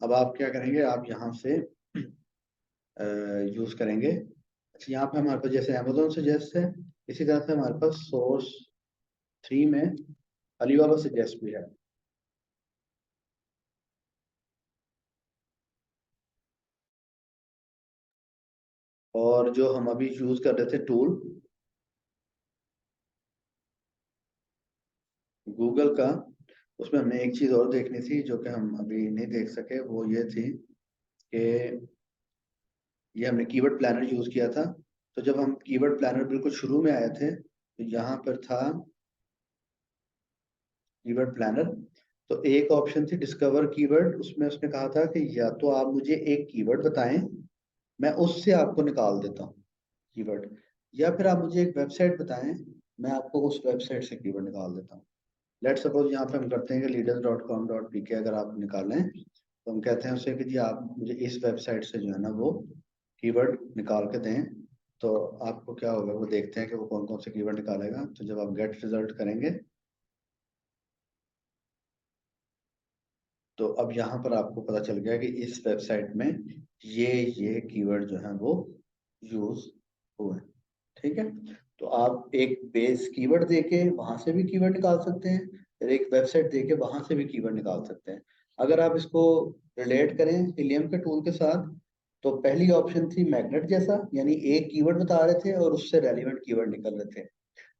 अब आप क्या करेंगे, आप यहाँ से यूज करेंगे। अच्छा, यहाँ पे हमारे पास जैसे अमेजोन सजेस्ट है, इसी तरह से हमारे पास सोर्स 3 में अलीबाबा सजेस्ट भी है। और जो हम अभी यूज कर रहे थे टूल गूगल का, उसमें हमने एक चीज और देखनी थी जो कि हम अभी नहीं देख सके, वो ये थी कि ये हमने कीवर्ड प्लानर यूज किया था। तो जब हम कीवर्ड प्लानर बिल्कुल शुरू में आए थे, तो यहाँ पर था कीवर्ड प्लानर। तो एक ऑप्शन थी डिस्कवर कीवर्ड, उसमें उसने कहा था कि या तो आप मुझे एक कीवर्ड बताएं, मैं उससे आपको निकाल देता हूँ कीवर्ड, या फिर आप मुझे एक वेबसाइट बताएं, मैं आपको उस वेबसाइट से कीवर्ड निकाल देता हूँ। लेट सपोज यहाँ पे हम करते हैं कि leaders.com.pk अगर आप निकालें, तो हम कहते हैं उसे कि जी आप मुझे इस वेबसाइट से जो है ना वो कीवर्ड निकाल के दें। तो आपको क्या होगा, वो देखते हैं कि वो कौन कौन से कीवर्ड निकालेगा। तो जब आप गेट रिजल्ट करेंगे, तो अब यहाँ पर आपको पता चल गया कि इस वेबसाइट में ये कीवर्ड जो है वो यूज हुए। ठीक है, तो आप एक बेस कीवर्ड देके वहां से भी कीवर्ड निकाल सकते हैं, फिर एक वेबसाइट देके वहां से भी कीवर्ड निकाल सकते हैं। अगर आप इसको रिलेट करें हिलियम के टूल के साथ, तो पहली ऑप्शन थी मैग्नेट जैसा, यानी एक कीवर्ड बता रहे थे और उससे रेलिवेंट कीवर्ड निकल रहे थे।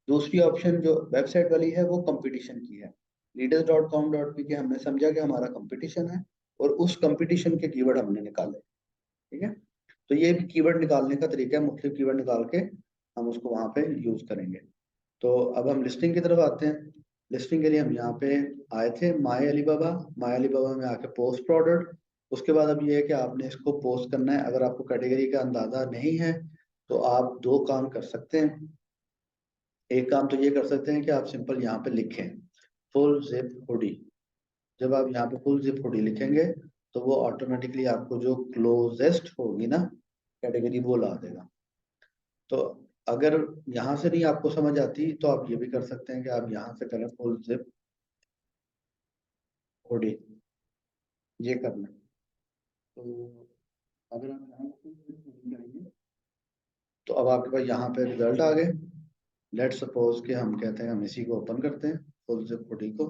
दूसरी ऑप्शन जो वेबसाइट वाली है वो कंपटीशन की है, leaders.com.pk हमने समझा कि हमारा कंपटीशन है और उस कंपटीशन के कीवर्ड हमने निकाले। ठीक है, तो ये भी कीवर्ड निकालने का तरीका है, मुख्तलिफ कीवर्ड निकाल के हम उसको वहां पे यूज करेंगे। तो अब हम लिस्टिंग की तरफ आते हैं। लिस्टिंग के लिए हम यहाँ पे आए थे माई अलीबाबा। माई अलीबाबा में आके पोस्ट प्रोडक्ट। उसके बाद अब ये है कि आपने इसको पोस्ट करना है। अगर आपको कैटेगरी का अंदाजा नहीं है तो आप दो काम कर सकते हैं। एक काम तो ये कर सकते हैं कि आप सिंपल यहाँ पे लिखें फुल जिप हुडी। जब आप यहाँ पे फुल जिप हुडी लिखेंगे तो वो ऑटोमेटिकली आपको जो क्लोजेस्ट होगी ना कैटेगरी वो ला देगा। तो अगर यहाँ से नहीं आपको समझ आती तो आप ये भी कर सकते हैं कि आप यहाँ से करें फुल जिप हुडी, ये करना है। तो अगर आप यहाँ full zip hoodie करेंगे तो अब आपके पास यहाँ पे रिजल्ट आ गए। लेट सपोज कि हम कहते हैं हम इसी को ओपन करते हैं फुल जिप हुडी को।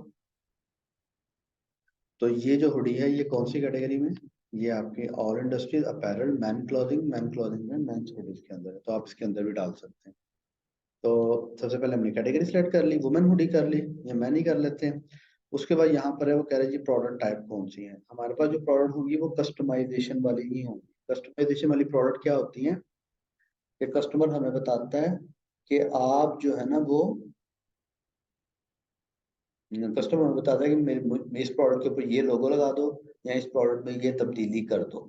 तो ये जो हुडी है ये कौन सी कैटेगरी में, ये आपके all industries apparel man clothing, man clothing में मैन हुडीज के अंदर है, तो आप इसके अंदर भी डाल सकते हैं। तो सबसे पहले हमने कैटेगरी सिलेक्ट कर ली, वुमेन हुडी कर ली, ये मैन ही कर लेते हैं। उसके बाद यहाँ पर है वो कह रहे हैं जी प्रोडक्ट टाइप कौन सी है। हमारे पास जो प्रोडक्ट होगी वो कस्टमाइजेशन वाली ही होगी। कस्टमाइजेशन वाली प्रोडक्ट क्या होती है कि कस्टमर हमें बताता है कि आप जो है ना वो कस्टमर बताता है कि मेरे इस प्रोडक्ट के ऊपर ये लोगो लगा दो या इस प्रोडक्ट में ये तब्दीली कर दो।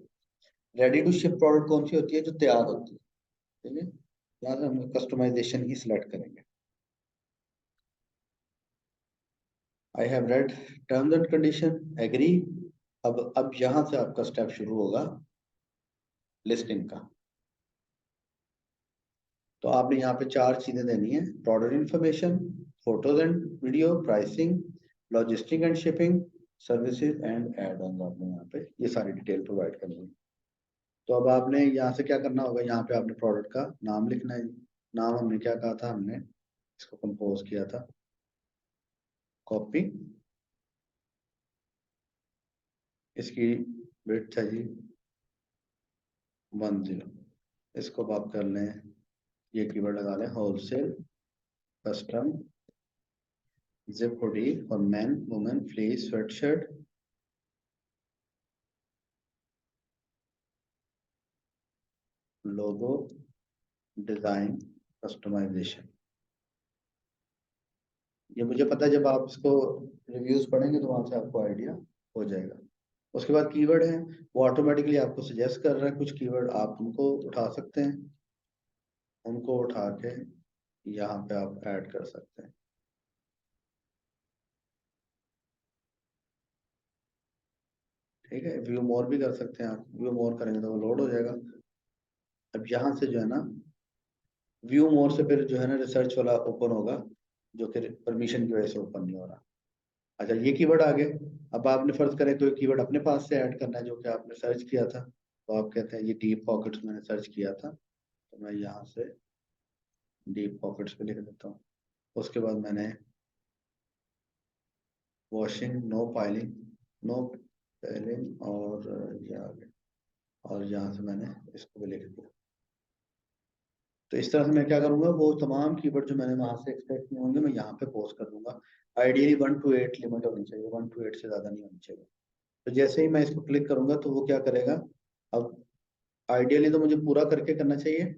रेडी टू शिप प्रोडक्ट कौन सी होती है, जो तैयार होती है। ठीक है, यहाँ से हम कस्टमाइजेशन ही सिलेक्ट करेंगे। I have read terms and condition, agree. अब यहाँ से आपका स्टेप शुरू होगा लिस्टिंग का। तो आपने यहाँ पे चार चीजें देनी है, product information, photos and video, pricing, logistic and shipping, services and add on. आपने यहाँ पे ये सारी डिटेल प्रोवाइड करनी है। तो अब आपने यहाँ से क्या करना होगा, यहाँ पे आपने प्रोडक्ट का नाम लिखना है। नाम हमने क्या कहा था, हमने इसको कंपोज किया था कॉपी। इसकी विड्थ है जी 10। इसको अब आप कर लें, ये कीवर्ड लगा लें wholesale custom zip hoodie for man women fleece sweatshirt logo design customization. ये मुझे पता है जब आप इसको रिव्यूज पढ़ेंगे तो वहां से आपको आइडिया हो जाएगा। उसके बाद कीवर्ड है, वो ऑटोमेटिकली आपको सजेस्ट कर रहा है कुछ कीवर्ड, आप उनको उठा सकते हैं। उनको उठा के यहाँ पे आप ऐड कर सकते हैं। ठीक है, व्यू मोर भी कर सकते हैं आप, व्यू मोर करेंगे तो वो लोड हो जाएगा। अब यहाँ से जो है ना व्यू मोर से फिर जो है ना रिसर्च वाला ओपन होगा, जो कि परमिशन की वजह से ओपन नहीं हो रहा। अच्छा, ये कीवर्ड आ गए। अब आपने फर्ज करें कोई कीवर्ड अपने पास से ऐड करना है जो कि आपने सर्च किया था, तो आप कहते हैं ये डीप पॉकेट्स मैंने सर्च किया था, तो मैं यहाँ से डीप पॉकेट्स पे लिख देता हूँ। उसके बाद मैंने washing no pilling, no pilling और ये आ गया, और यहाँ से मैंने इसको भी लिख दिया। तो इस तरह से मैं क्या करूंगा, वो तमाम कीवर्ड जो मैंने वहां से एक्सपेक्ट किए होंगे मैं यहाँ पे पोस्ट कर दूंगा। आइडियली 1 to 8 लिमिट होनी चाहिए, 1 to 8 से ज्यादा नहीं होनी चाहिए। तो जैसे ही मैं इसको क्लिक करूंगा तो वो क्या करेगा, अब आइडियली तो मुझे पूरा करके करना चाहिए,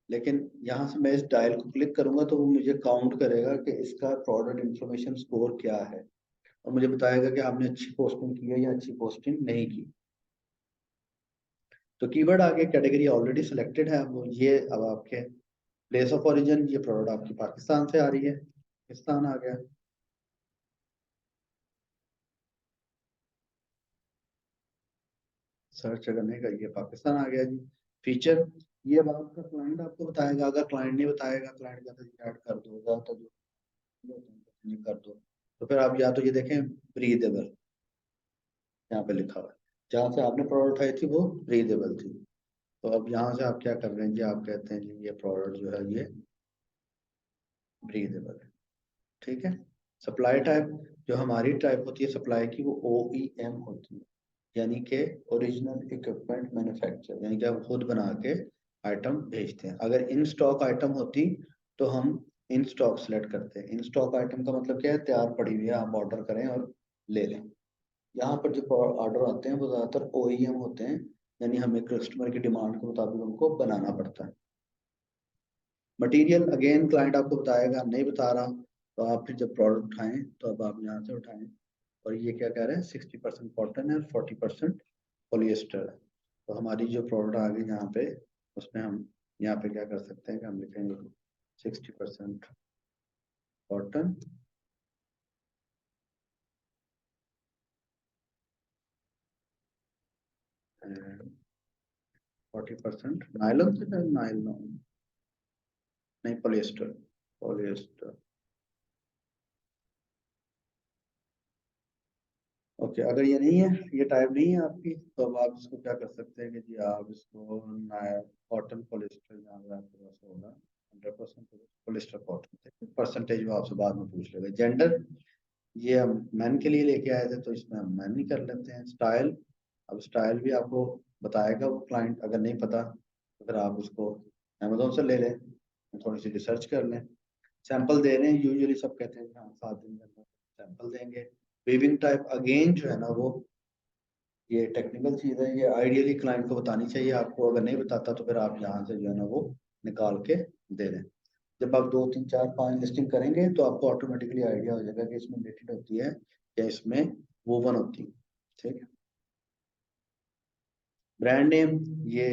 लेकिन यहाँ से मैं इस डायल को क्लिक करूंगा तो वो मुझे काउंट करेगा कि इसका प्रोडक्ट इंफॉर्मेशन स्कोर क्या है, और मुझे बताएगा कि आपने अच्छी पोस्टिंग की है या अच्छी पोस्टिंग नहीं की। तो कीवर्ड आगे कैटेगरी ऑलरेडी सिलेक्टेड है, वो ये अब आपके प्लेस ऑफ ओरिजिन, ये प्रोडक्ट आपकी पाकिस्तान से आ रही है, पाकिस्तान आ गया। सर्च करने का ये पाकिस्तान आ गया जी। फीचर, ये अब आपका क्लाइंट आपको बताएगा, अगर क्लाइंट नहीं बताएगा, क्लाइंट कहता है ऐड कर दो या तो ये कर दो, तो फिर आप या तो ये देखें ब्रीदेबल, यहाँ पे लिखा हुआ है। जहाँ से आपने प्रोडक्ट उठाई थी वो ब्रीदेबल थी। तो अब यहाँ से आप क्या कर रहे हैं जी, आप कहते हैं जी ये प्रोडक्ट जो है ये ब्रीदेबल है, ठीक है। सप्लाई टाइप, जो हमारी टाइप होती है सप्लाई की, वो OEM होती है, यानी कि ओरिजिनल इक्विपमेंट मैन्युफैक्चर, यानी कि आप खुद बना के आइटम भेजते हैं। अगर इन स्टॉक आइटम होती तो हम इन स्टॉक सेलेक्ट करते हैं। इन स्टॉक आइटम का मतलब क्या है, तैयार पड़ी हुई है, आप ऑर्डर करें और ले लें। यहाँ पर जो ऑर्डर आते हैं वो ज़्यादातर OEM होते हैं, यानी हमें कस्टमर की डिमांड के मुताबिक उनको बनाना पड़ता है। मटेरियल अगेन क्लाइंट आपको बताएगा, नहीं बता रहा तो आप फिर जब प्रोडक्ट उठाएं तो अब आप यहाँ से उठाएं। और ये क्या कह रहे हैं, 60% कॉटन है और 40% पॉलिएस्टर है। तो हमारी जो प्रोडक्ट आ गई यहाँ पे, उसमें हम यहाँ पे क्या कर सकते हैं कि हम लिखेंगे 60% कॉटन, 40% नायलॉन से, नायलॉन नहीं, पॉलिएस्टर, पॉलिएस्टर। ओके, अगर ये नहीं है, ये टाइप नहीं है आपकी, तो अब आप इसको क्या कर सकते हैं कि जी आप इसको कॉटन पॉलिस्टर, जहाँ पे आपके पास होगा 100% पॉलिस्टर कॉटन, परसेंटेज वो आपसे बाद में पूछ लेगा। जेंडर, ये हम मैन के लिए लेके आए थे तो इसमें हम मैन ही कर लेते हैं। स्टाइल, अब स्टाइल भी आपको बताएगा वो क्लाइंट, अगर नहीं पता तो फिर आप उसको अमेजोन से ले लें, थोड़ी सी रिसर्च कर लें। सैंपल दे रहे हैं, यूजुअली सब कहते हैं कि हाँ 7 दिन के अंदर सैंपल देंगे। वीविंग टाइप अगेन जो है ना वो, ये टेक्निकल चीज़ है, ये आइडियली क्लाइंट को बतानी चाहिए आपको, अगर नहीं बताता तो फिर आप यहाँ से जो है ना वो निकाल के दे दें। जब आप 2 3 4 5 लिस्टिंग करेंगे तो आपको ऑटोमेटिकली आइडिया हो जाएगा कि इसमें नेटेड होती है या इसमें वोवन होती है, ठीक है। ब्रांड नेम, ये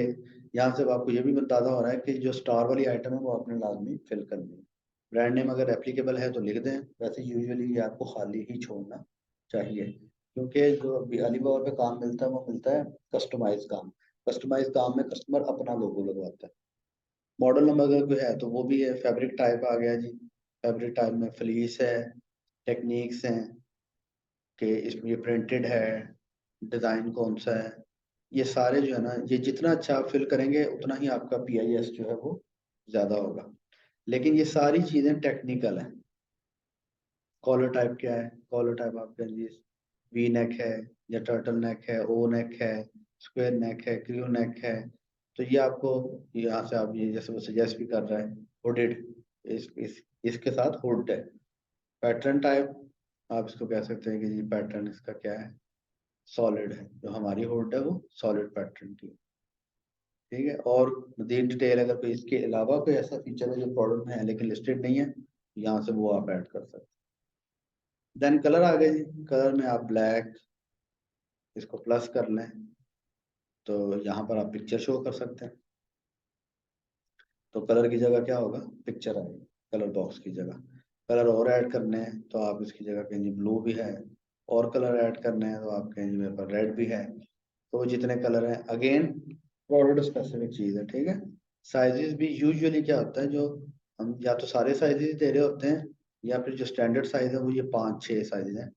यहाँ से आपको ये भी अंदाजा हो रहा है कि जो स्टार वाली आइटम है वो आपने लाजमी फिल करनी है। ब्रांड नेम अगर एप्लीकेबल है तो लिख दें, वैसे यूजुअली ये आपको खाली ही छोड़ना चाहिए, क्योंकि जो अभी अलीबाबा पे काम मिलता है वो मिलता है कस्टमाइज काम। कस्टमाइज काम में कस्टमर अपना लोगो लगवाता है। मॉडल नंबर अगर कोई है तो वो भी है। फैब्रिक टाइप आ गया जी, फैब्रिक टाइप में फ्लीस है, टेक्निक्स हैं कि इसमें ये प्रिंटेड है, डिज़ाइन कौन सा है, ये सारे जो है ना, ये जितना अच्छा आप फिल करेंगे उतना ही आपका PIS जो है वो ज़्यादा होगा। लेकिन ये सारी चीज़ें टेक्निकल हैं। कॉलर टाइप क्या है, कॉलर टाइप आपका जी वी नेक है या टर्टल नेक है, ओ नेक है, स्क्वायर नेक है, क्रू नेक है। तो ये आपको यहाँ से आप ये जैसे वो सजेस्ट भी कर रहा है, हुडेड, इसके साथ हुड है। पैटर्न टाइप, आप इसको कह सकते हैं कि जी पैटर्न इसका क्या है, सॉलिड है, जो हमारी हुड है वो सॉलिड पैटर्न की, ठीक है। और मजीद डिटेल अगर कोई इसके अलावा कोई ऐसा फीचर है जो प्रोडक्ट में है लेकिन लिस्टेड नहीं है, यहाँ से वो आप ऐड कर सकते हैं। देन कलर आ गए जी, कलर में आप ब्लैक, इसको प्लस कर लें तो यहाँ पर आप पिक्चर शो कर सकते हैं। तो कलर की जगह क्या होगा, पिक्चर आएगी कलर बॉक्स की जगह। कलर और ऐड करने हैं तो आप इसकी जगह कहेंगे ब्लू भी है, और कलर ऐड करने हैं तो आप कहेंगे मेरे पास रेड भी है। तो जितने कलर हैं अगेन प्रोडक्ट स्पेसिफिक चीज़ है, ठीक है। साइजेस भी यूजुअली क्या होता है, जो हम या तो सारे साइजेस दे रहे होते हैं, या फिर जो स्टैंडर्ड साइज है वो ये 5 6 साइज हैं,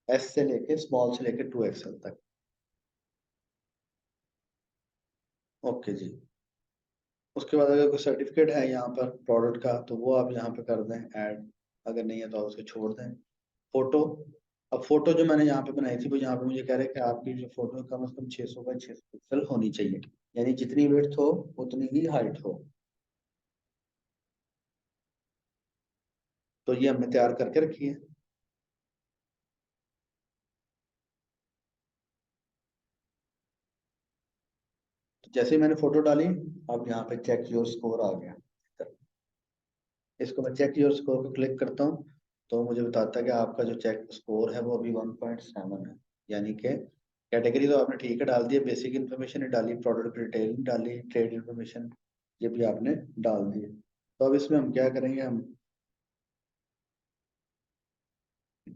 S से लेके स्मॉल से लेके 2XL तक। ओके जी। उसके बाद अगर कोई सर्टिफिकेट है यहाँ पर प्रोडक्ट का तो वो आप यहाँ पे कर दें ऐड, अगर नहीं है तो आप उसको छोड़ दें। फोटो, अब फोटो जो मैंने यहाँ पे बनाई थी वो यहाँ पे मुझे कह रहे हैं कि आपकी जो फोटो कम से कम 600 बाई 600 पिक्सल होनी चाहिए, यानी जितनी विड्थ हो उतनी ही हाइट हो। तो ये हमने तैयार करके रखी है। तो जैसे ही मैंने फोटो डाली, अब यहाँ पे चेक योर स्कोर आ गया। इसको मैं चेक योर स्कोर को क्लिक करता हूँ तो मुझे बताता है कि आपका जो चेक स्कोर है वो अभी 1.7 है, यानी कि कैटेगरी तो आपने ठीक है डाल दी है, बेसिक इन्फॉर्मेशन ही डाली, प्रोडक्ट डिटेल डाली, ट्रेड इन्फॉर्मेशन ये भी आपने डाल दी है। तो अब इसमें हम क्या करेंगे, हम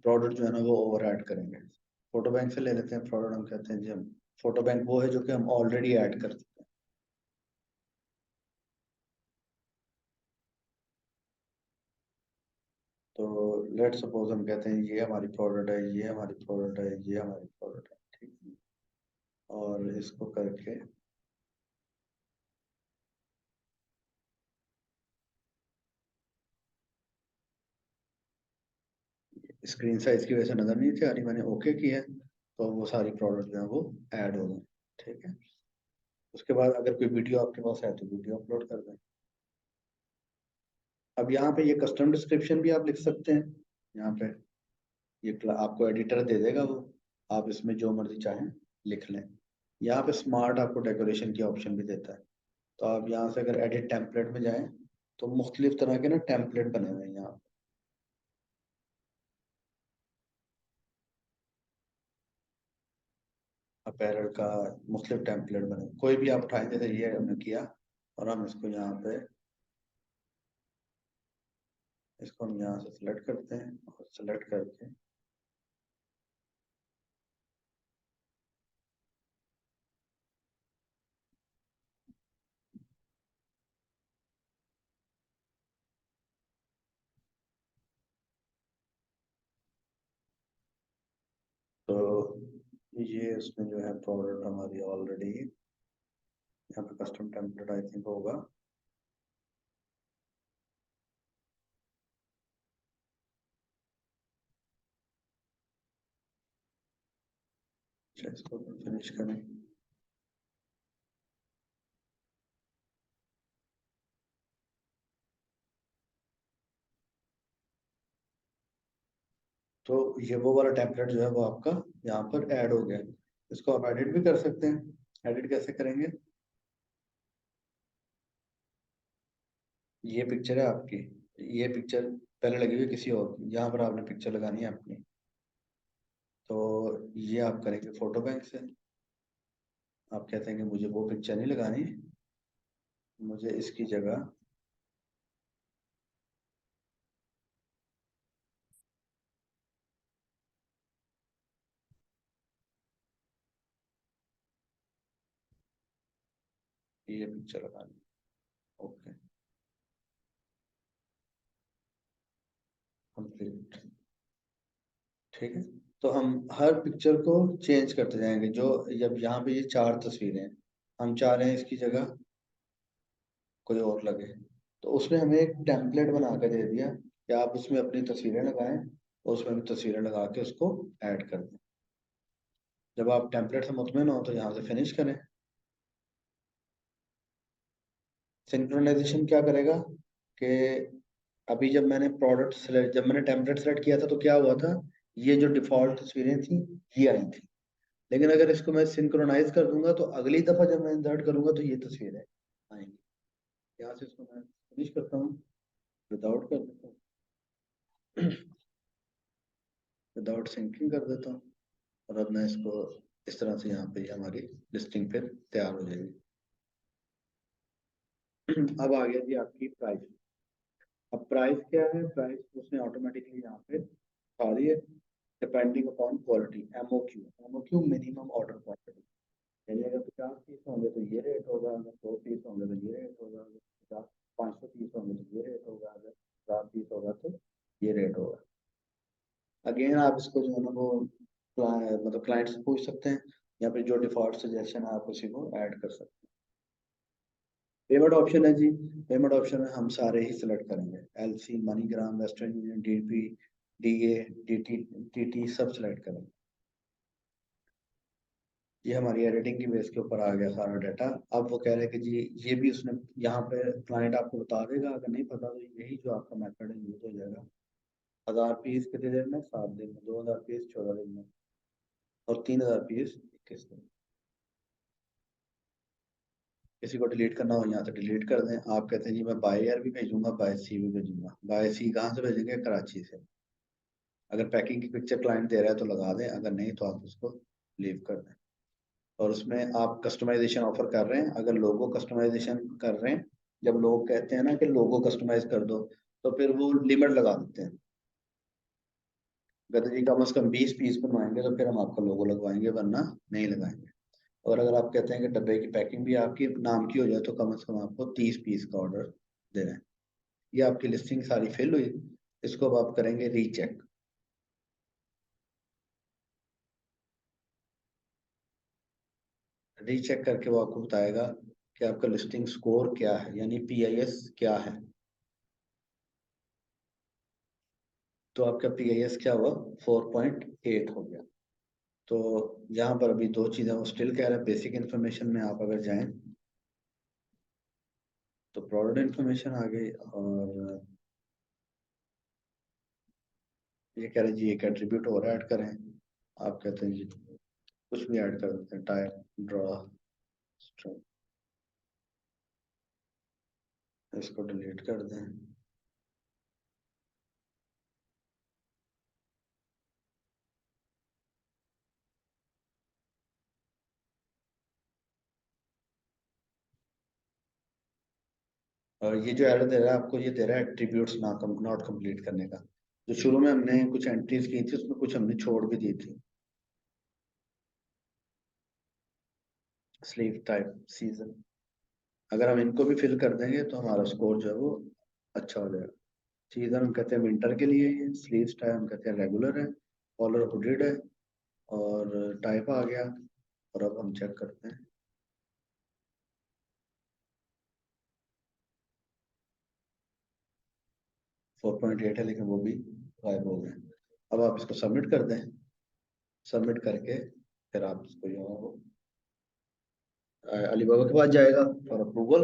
प्रोडक्ट जो है ना वो ओवर ऐड करेंगे। फोटो बैंक से ले लेते हैं प्रोडक्ट, हम कहते हैं जी हम फोटो बैंक वो है जो कि हम ऑलरेडी ऐड कर चुके हैं। तो लेट सपोज हम कहते हैं ये हमारी प्रोडक्ट है, ये हमारी प्रोडक्ट है, ये हमारी प्रोडक्ट है, और इसको करके स्क्रीन साइज की वजह से नजर नहीं थी आ रही, मैंने ओके किया तो वो सारी प्रोडक्ट जो है वो ऐड हो गई। ठीक है, उसके बाद अगर कोई वीडियो आपके पास है तो वीडियो अपलोड कर दें। अब यहाँ पे ये कस्टम डिस्क्रिप्शन भी आप लिख सकते हैं। यहाँ पे ये आपको एडिटर दे देगा वो, आप इसमें जो मर्जी चाहें लिख लें। यहाँ पे स्मार्ट आपको डेकोरेशन की ऑप्शन भी देता है, तो आप यहाँ से अगर एडिट टेम्पलेट में जाएं तो मुख्तलिफ तरह के ना टेम्पलेट बने हुए हैं यहाँ। अपैरल का मुख्तलिफ टेम्पलेट बने, कोई भी आप उठाएं, जैसे ये हमने किया और हम इसको यहाँ पे, इसको हम यहाँ से सिलेक्ट करते हैं और सिलेक्ट करके तो ये इसमें जो है प्रोडक्ट हमारी ऑलरेडी यहाँ पे कस्टम टेम्पलेट आई थिंक होगा। अच्छा, इसको फिनिश करें। तो ये वो वाला टेम्पलेट जो है वो आपका यहाँ पर ऐड हो गया। इसको आप एडिट भी कर सकते हैं। एडिट कैसे करेंगे? ये पिक्चर है आपकी, ये पिक्चर पहले लगी हुई किसी और की, यहाँ पर आपने पिक्चर लगानी है अपनी। तो ये आप करेंगे फोटो बैंक से। आप कहते हैं कि मुझे वो पिक्चर नहीं लगानी, मुझे इसकी जगह ये पिक्चर लगानी। Okay, complete. ठीक है, तो हम हर पिक्चर को चेंज करते जाएंगे। जो जब यहाँ पे ये चार तस्वीरें हैं, हम चाह रहे हैं इसकी जगह कोई और लगे, तो उसमें हमें एक टेम्पलेट बना के दे दिया कि आप उसमें अपनी तस्वीरें लगाएं और उसमें भी तस्वीरें लगा के उसको ऐड कर दें। जब आप टेम्पलेट से मुतमिन हो तो यहाँ से फिनिश करें। सिंक्रोनाइजेशन क्या करेगा कि अभी जब मैंने टेम्पलेट सेलेक्ट किया था तो क्या हुआ था, ये जो डिफॉल्ट तस्वीरें थी ये आई थी। लेकिन अगर इसको मैं सिंक्रोनाइज कर दूंगा तो अगली दफा जब मैं इंसर्ट करूंगा तो ये तस्वीरें आएंगी। यहाँ से इसको मैं फिनिश करता हूँ, विदाउट कर देता हूँ, विदाउट सिंकिंग कर देता हूँ। और अब मैं इसको इस तरह से यहाँ पे हमारी लिस्टिंग फिर तैयार हो जाएगी। अब आ गया जी आपकी प्राइस। अब प्राइस क्या है? प्राइस उसने ऑटोमेटिकली यहाँ पे बता दी है, depending upon quality. MOQ, MOQ minimum order quantity, यानी अगर 50 पीस होंगे तो ये रेट होगा, अगर 100 पीस होंगे तो ये रेट होगा, अगर 500 पीस होंगे तो ये रेट होगा, अगर 1000 पीस होगा तो ये रेट होगा। अगेन आप इसको जो है ना वो मतलब क्लाइंट से पूछ सकते हैं, या फिर जो डिफॉल्ट सजेशन है आप उसी को ऐड कर सकते हैं। पेमेंट ऑप्शन है जी, पेमेंट ऑप्शन में हम सारे ही सिलेक्ट करेंगे। LC, MoneyGram, Western Union, DP, DA, DT, TT सब सिलेक्ट करेंगे। ये हमारी एडिटिंग की बेस के ऊपर आ गया सारा डाटा। अब वो कह रहे हैं कि जी ये भी उसने यहाँ पे क्लाइंट आपको बता देगा, अगर नहीं पता तो यही जो आपका मेथड है यूज हो जाएगा। 1000 पीस कितनी देर में? 7 दिन में। 2000 पीस 14 दिन में। और 3000 पीस 21 दिन। किसी को डिलीट करना हो यहाँ से डिलीट कर दें। आप कहते हैं जी मैं बाय एयर भी भेजूंगा, बाय सी भी भेजूंगा। बाय सी कहाँ से भेजेंगे? कराची से। अगर पैकिंग की पिक्चर क्लाइंट दे रहा है तो लगा दें, अगर नहीं तो आप उसको लीव कर दें। और उसमें आप कस्टमाइजेशन ऑफर कर रहे हैं, अगर लोगो कस्टमाइजेशन कर रहे हैं, जब लोग कहते हैं ना कि लोगो कस्टमाइज कर दो, तो फिर वो लिमिट लगा देते हैं। कहते जी कम से कम 20 पीस बनवाएंगे तो फिर हम आपका लोगो लगवाएंगे, वरना नहीं लगाएंगे। और अगर आप कहते हैं कि डब्बे की पैकिंग भी आपकी नाम की हो जाए तो कम से कम आपको 30 पीस का ऑर्डर देना है। ये आपकी लिस्टिंग सारी फिल हुई। इसको अब आप करेंगे रीचेक। रीचेक करके वो आपको बताएगा कि आपका लिस्टिंग स्कोर क्या है, यानी PIS क्या है। तो आपका PIS क्या हुआ, 4.8 हो गया। तो यहाँ पर अभी दो चीज़ें, वो स्टिल कह रहा है बेसिक इन्फॉर्मेशन में आप अगर जाएं तो प्रोडक्ट इन्फॉर्मेशन आ गई, और ये कह रहे हैं जी एक एट्रीब्यूट और ऐड करें। आप कहते हैं जी कुछ भी ऐड कर देते हैं, टाइप, ड्रॉ, स्ट्रिंग, इसको डिलीट कर दें। और ये जो एरर दे रहा है आपको, ये दे रहा है एट्रीब्यूट्स नॉट कंप्लीट करने का। जो शुरू में हमने कुछ एंट्रीज की थी उसमें कुछ हमने छोड़ भी दी थी। स्लीव टाइप, सीजन, अगर हम इनको भी फिल कर देंगे तो हमारा स्कोर जो है वो अच्छा हो जाएगा। सीजन हम कहते हैं विंटर के लिए, ये स्लीव टाइप हम कहते हैं रेगुलर है, कॉलर हुडेड है, और टाइप आ गया। और अब हम चेक करते हैं, 4.8 है लेकिन वो भी गायब हो गए। अब आप इसको सबमिट कर दें। सबमिट करके फिर आप इसको जो है वो अलीबाबा के पास जाएगा फॉर अप्रूवल,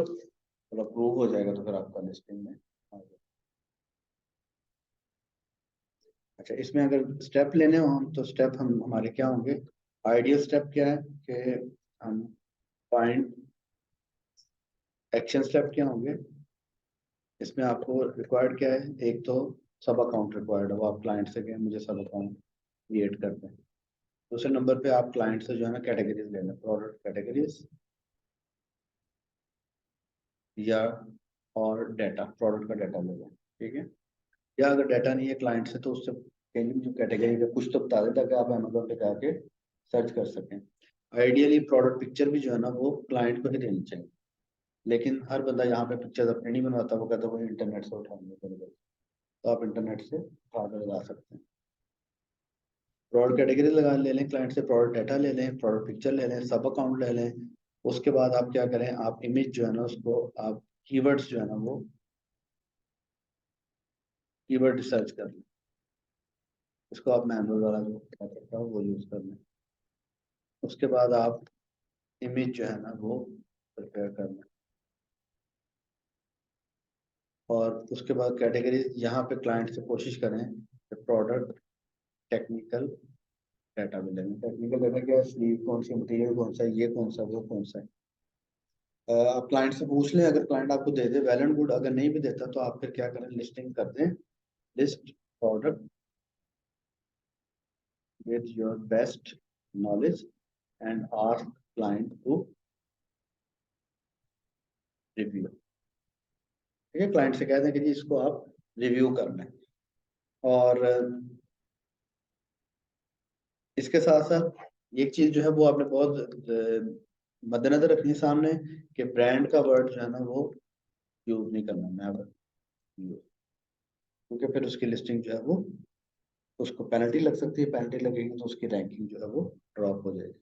और अप्रूव हो जाएगा तो फिर आपका लिस्टिंग में आ जाएगा। अच्छा, इसमें अगर स्टेप लेने हो हम, तो स्टेप हम हमारे क्या होंगे, आइडियल स्टेप क्या है कि हम फाइंड, एक्शन स्टेप क्या होंगे। इसमें आपको रिक्वायर्ड क्या है, एक तो सब अकाउंट रिक्वायर्ड है, वो आप क्लाइंट से कहें मुझे सब अकाउंट क्रिएट कर दें। दूसरे नंबर पे आप क्लाइंट से जो है ना कैटेगरीज लेना, प्रोडक्ट कैटेगरीज, या और डाटा, प्रोडक्ट का डाटा ले लें, ठीक है। या अगर डाटा नहीं है क्लाइंट से तो उससे कहेंगे जो कैटेगरी का कुछ तो बता दें ताकि आप अमेजोन पे जाके सर्च कर सकें। आइडियली प्रोडक्ट पिक्चर भी जो है ना वो क्लाइंट को ही देनी चाहिए, लेकिन हर बंदा यहाँ पे पिक्चर अपने नहीं बनवाता, वो कहता है वो इंटरनेट से उठाएंगे बराबर। तो आप इंटरनेट से उठा कर लगा सकते हैं। प्रोडक्ट कैटेगरी लगा ले लें क्लाइंट से, प्रोडक्ट डाटा ले लें, प्रोडक्ट पिक्चर ले लें, सब अकाउंट ले लें। उसके बाद आप क्या करें, आप इमेज जो है ना उसको आप कीवर्ड्स जो है ना वो कीवर्ड रिसर्च कर लें। इसको आप मैनुअल वाला जो क्या करता हो वो यूज कर लें। उसके बाद आप इमेज जो है ना वो प्रिपेयर कर लें, और उसके बाद कैटेगरी यहाँ पे क्लाइंट से कोशिश करें कि प्रोडक्ट टेक्निकल डाटा भी लेंगे। टेक्निकल डाटा क्या है, स्लीव कौन सी, मटेरियल कौन सा है, ये कौन सा, वो कौन सा है। आप क्लाइंट से पूछ लें, अगर क्लाइंट आपको दे दे वेल एंड गुड, अगर नहीं भी देता तो आप फिर क्या करें, लिस्टिंग कर दें, list product with your best knowledge and ask client to review। ठीक है, क्लाइंट से कह दें कि जी इसको आप रिव्यू कर लें। और इसके साथ साथ एक चीज जो है वो आपने बहुत मद्देनजर रखनी है सामने, कि ब्रांड का वर्ड जो है ना वो यूज नहीं करना, नेवर यूज, क्योंकि फिर उसकी लिस्टिंग जो है वो, उसको पेनल्टी लग सकती है, पेनल्टी लगेगी तो उसकी रैंकिंग जो है वो ड्रॉप हो जाएगी।